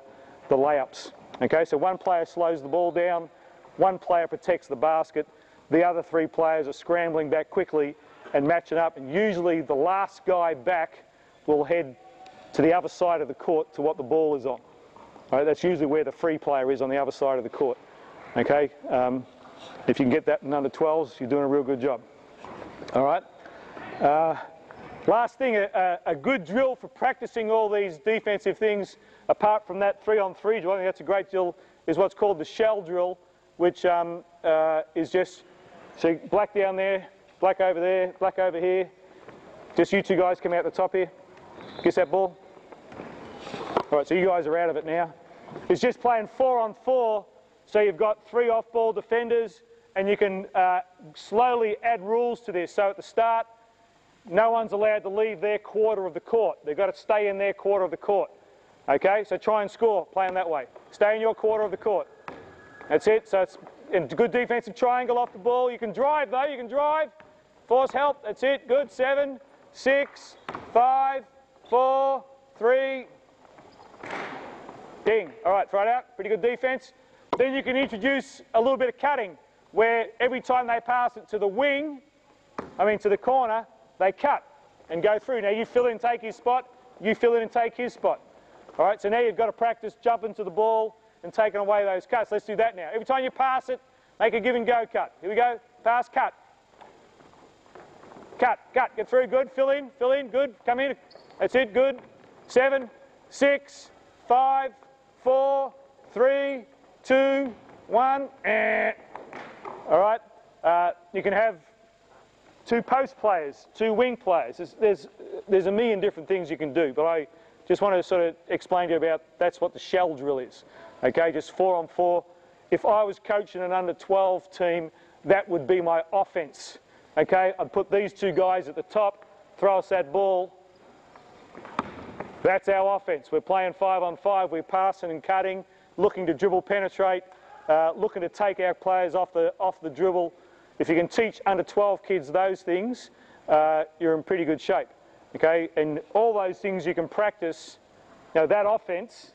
layups. Okay, so one player slows the ball down, one player protects the basket, the other 3 players are scrambling back quickly and matching up, and usually the last guy back will head to the other side of the court to what the ball is on. All right, that's usually where the free player is, on the other side of the court. Okay, if you can get that in under 12s, you're doing a real good job. All right. Last thing, a good drill for practicing all these defensive things, apart from that 3-on-3 drill, I think that's a great drill, is what's called the shell drill, which is just, so black down there, black over there, black over here. Just you 2 guys come out the top here. Gets that ball. All right, so you guys are out of it now. It's just playing 4-on-4, so you've got 3 off-ball defenders, and you can slowly add rules to this. So at the start, no one's allowed to leave their quarter of the court. They've got to stay in their quarter of the court. Okay, so try and score playing that way. Stay in your quarter of the court. That's it. So it's a good defensive triangle off the ball. You can drive though, you can drive. Force help, that's it. Good. 7, 6, 5, 4, 3. Ding. All right, throw it out. Pretty good defense. Then you can introduce a little bit of cutting, where every time they pass it to the wing, to the corner, they cut and go through. Now you fill in and take his spot, you fill in and take his spot. All right, so now you've got to practice jumping to the ball and taking away those cuts. Let's do that now. Every time you pass it, make a give and go cut. Here we go. Pass, cut. cut, get through, good, fill in, good, come in, that's it, good. 7, 6, 5, 4, 3, 2, 1, all right, you can have 2 post players, 2 wing players. There's a million different things you can do, but I just want to sort of explain to you about that's what the shell drill is. Okay, just 4 on 4. If I was coaching an under 12 team, that would be my offense. Okay, I'd put these 2 guys at the top, throw us that ball. That's our offense. We're playing 5 on 5. We're passing and cutting, looking to dribble, penetrate, looking to take our players off the dribble. If you can teach under 12 kids those things, you're in pretty good shape. Okay, and all those things you can practice. You know, that offense,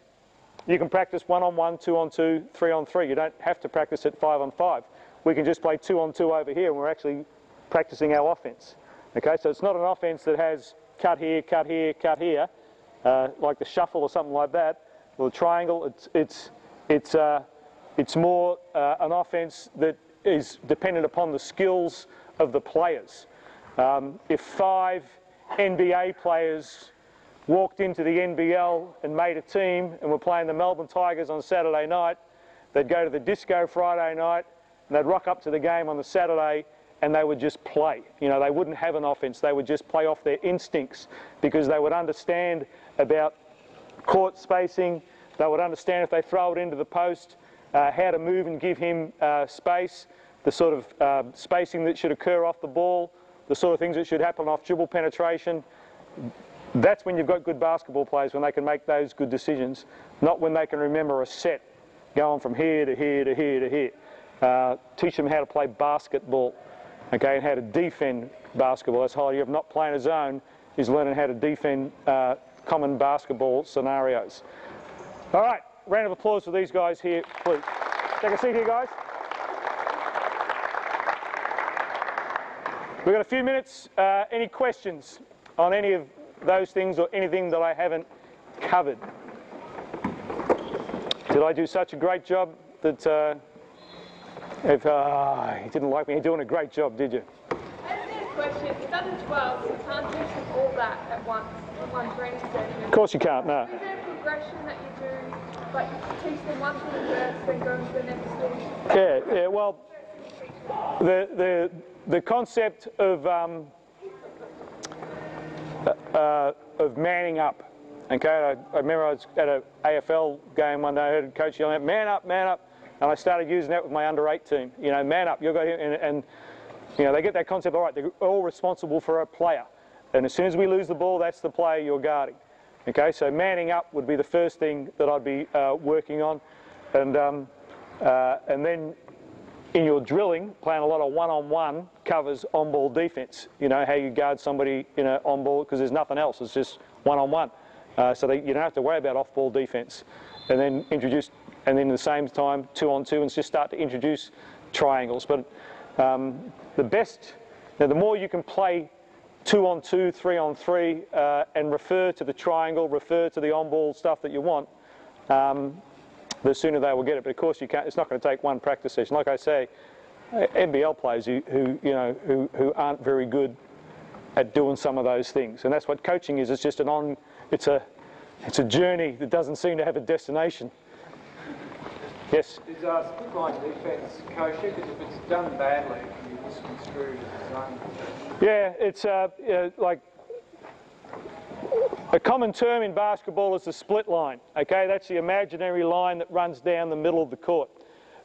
you can practice 1 on 1, 2 on 2, 3 on 3. You don't have to practice it 5 on 5. We can just play 2 on 2 over here, and we're actually practicing our offense. Okay, so it's not an offense that has cut here, cut here, cut here, like the shuffle or something like that, or the triangle. It's more an offense that is dependent upon the skills of the players. If 5 NBA players walked into the NBL and made a team and were playing the Melbourne Tigers on Saturday night, they'd go to the disco Friday night and they'd rock up to the game on the Saturday and they would just play. You know, they wouldn't have an offense, they would just play off their instincts because they would understand about court spacing, they would understand if they throw it into the post, how to move and give him space, the sort of spacing that should occur off the ball, the sort of things that should happen off dribble penetration. That's when you've got good basketball players, when they can make those good decisions, not when they can remember a set going from here to here to here to here. Teach them how to play basketball, okay, and how to defend basketball. That's the whole idea of not playing a zone, is learning how to defend common basketball scenarios. All right, round of applause for these guys here, please. Take a seat here, guys. We've got a few minutes. Any questions on any of those things or anything that I haven't covered? Did I do such a great job that if you didn't like me doing a great job, did you? I just need a question. It's under 12, so you can't teach them all that at once in one training session. Of course you can't, no. Is there a progression that you do, like you teach them one thing first, then go to the next thing? Yeah, well, the concept of manning up. Okay, I remember I was at an AFL game one day. I heard a coach yelling out, "Man up, man up," and I started using that with my under-8 team. You know, man up. You've got here, and you know they get that concept. All right, they're all responsible for a player, and as soon as we lose the ball, that's the player you're guarding. Okay, so manning up would be the first thing that I'd be working on, and then in your drilling, playing a lot of one-on-one covers on-ball defence. You know, how you guard somebody, you know, on-ball, because there's nothing else. It's just one-on-one. So you don't have to worry about off-ball defence. And then at the same time, 2-on-2, and just start to introduce triangles. But the best, you know, the more you can play 2-on-2, 3-on-3, and refer to the triangle, refer to the on-ball stuff that you want, the sooner they will get it. But of course, you can't. It's not going to take one practice session. Like I say, NBL players who aren't very good at doing some of those things, and that's what coaching is. It's just it's a journey that doesn't seem to have a destination. Yes. Is split line defence kosher? Because if it's done badly, it can be misconstrued as a zone. Yeah, it's like a common term in basketball is the split line. Okay, that's the imaginary line that runs down the middle of the court.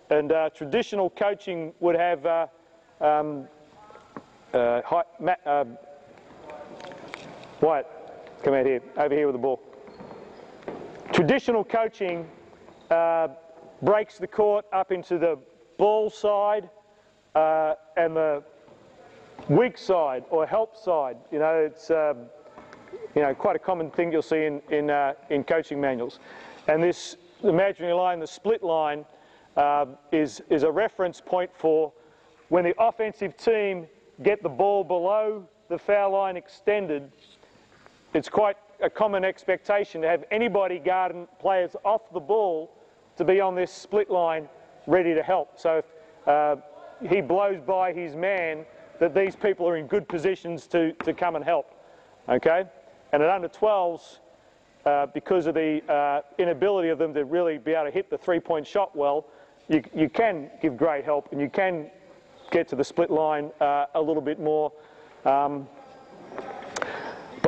And traditional coaching would have Wyatt, come out here, over here with the ball. Traditional coaching breaks the court up into the ball side and the weak side or help side. You know, it's quite a common thing you'll see in coaching manuals. And this imaginary line, the split line, is a reference point for when the offensive team get the ball below the foul line extended. It's quite a common expectation to have anybody guarding players off the ball to be on this split line ready to help. So if he blows by his man that these people are in good positions to come and help, okay? And at under 12s, because of the inability of them to really be able to hit the three-point shot well, you can give great help and you can get to the split line a little bit more. But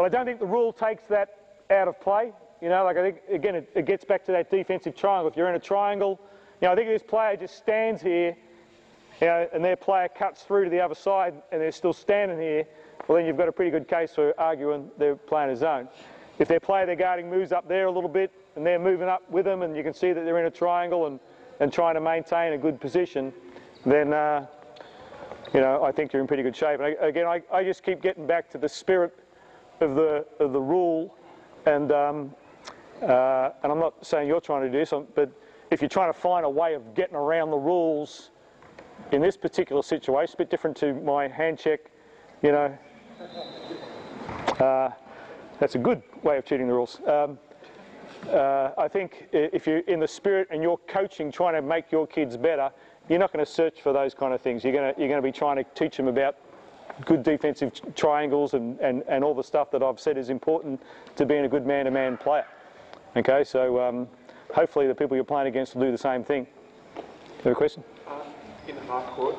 I don't think the rule takes that out of play. You know, like I think, again, it gets back to that defensive triangle. If you're in a triangle, you know, I think if this player just stands here, you know, and their player cuts through to the other side and they're still standing here, well then you've got a pretty good case for arguing they're playing a zone. If their player they're guarding moves up there a little bit and they're moving up with them and you can see that they're in a triangle and trying to maintain a good position, then you know, I think you're in pretty good shape. And again, I just keep getting back to the spirit of the rule, and I'm not saying you're trying to do something, but if you're trying to find a way of getting around the rules in this particular situation, it's a bit different to my hand check, you know, that's a good way of cheating the rules. I think if you're in the spirit and you're coaching, trying to make your kids better, you're not going to search for those kind of things. You're going to be trying to teach them about good defensive triangles and all the stuff that I've said is important to being a good man-to-man player. Okay, so hopefully the people you're playing against will do the same thing. You have a question? In the half court,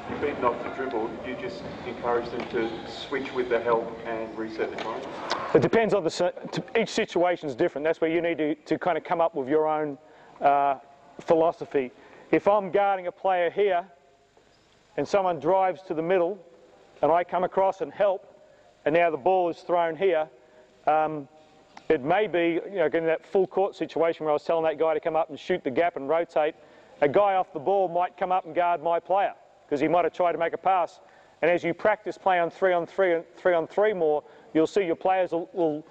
you've beaten off the dribble. You just encourage them to switch with the help and reset the triangle? It depends on each situation is different. That's where you need to kind of come up with your own philosophy. If I'm guarding a player here and someone drives to the middle and I come across and help and now the ball is thrown here, it may be, you know, getting that full court situation where I was telling that guy to come up and shoot the gap and rotate. A guy off the ball might come up and guard my player because he might have tried to make a pass. And as you practice play on 3-on-3 and 3-on-3 more, you'll see your players will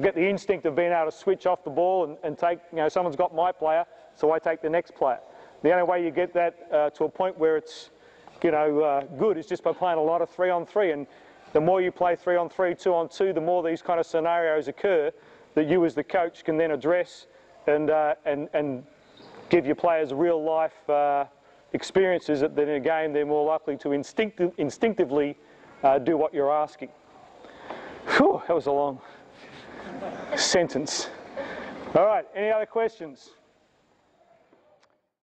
get the instinct of being able to switch off the ball and take, you know, someone's got my player, so I take the next player. The only way you get that to a point where it's, you know, good is just by playing a lot of 3-on-3. And the more you play 3-on-3, 2-on-2, the more these kind of scenarios occur that you as the coach can then address and give your players real life experiences that then in a game they're more likely to instinctively do what you're asking. Whew, that was a long sentence. All right, any other questions?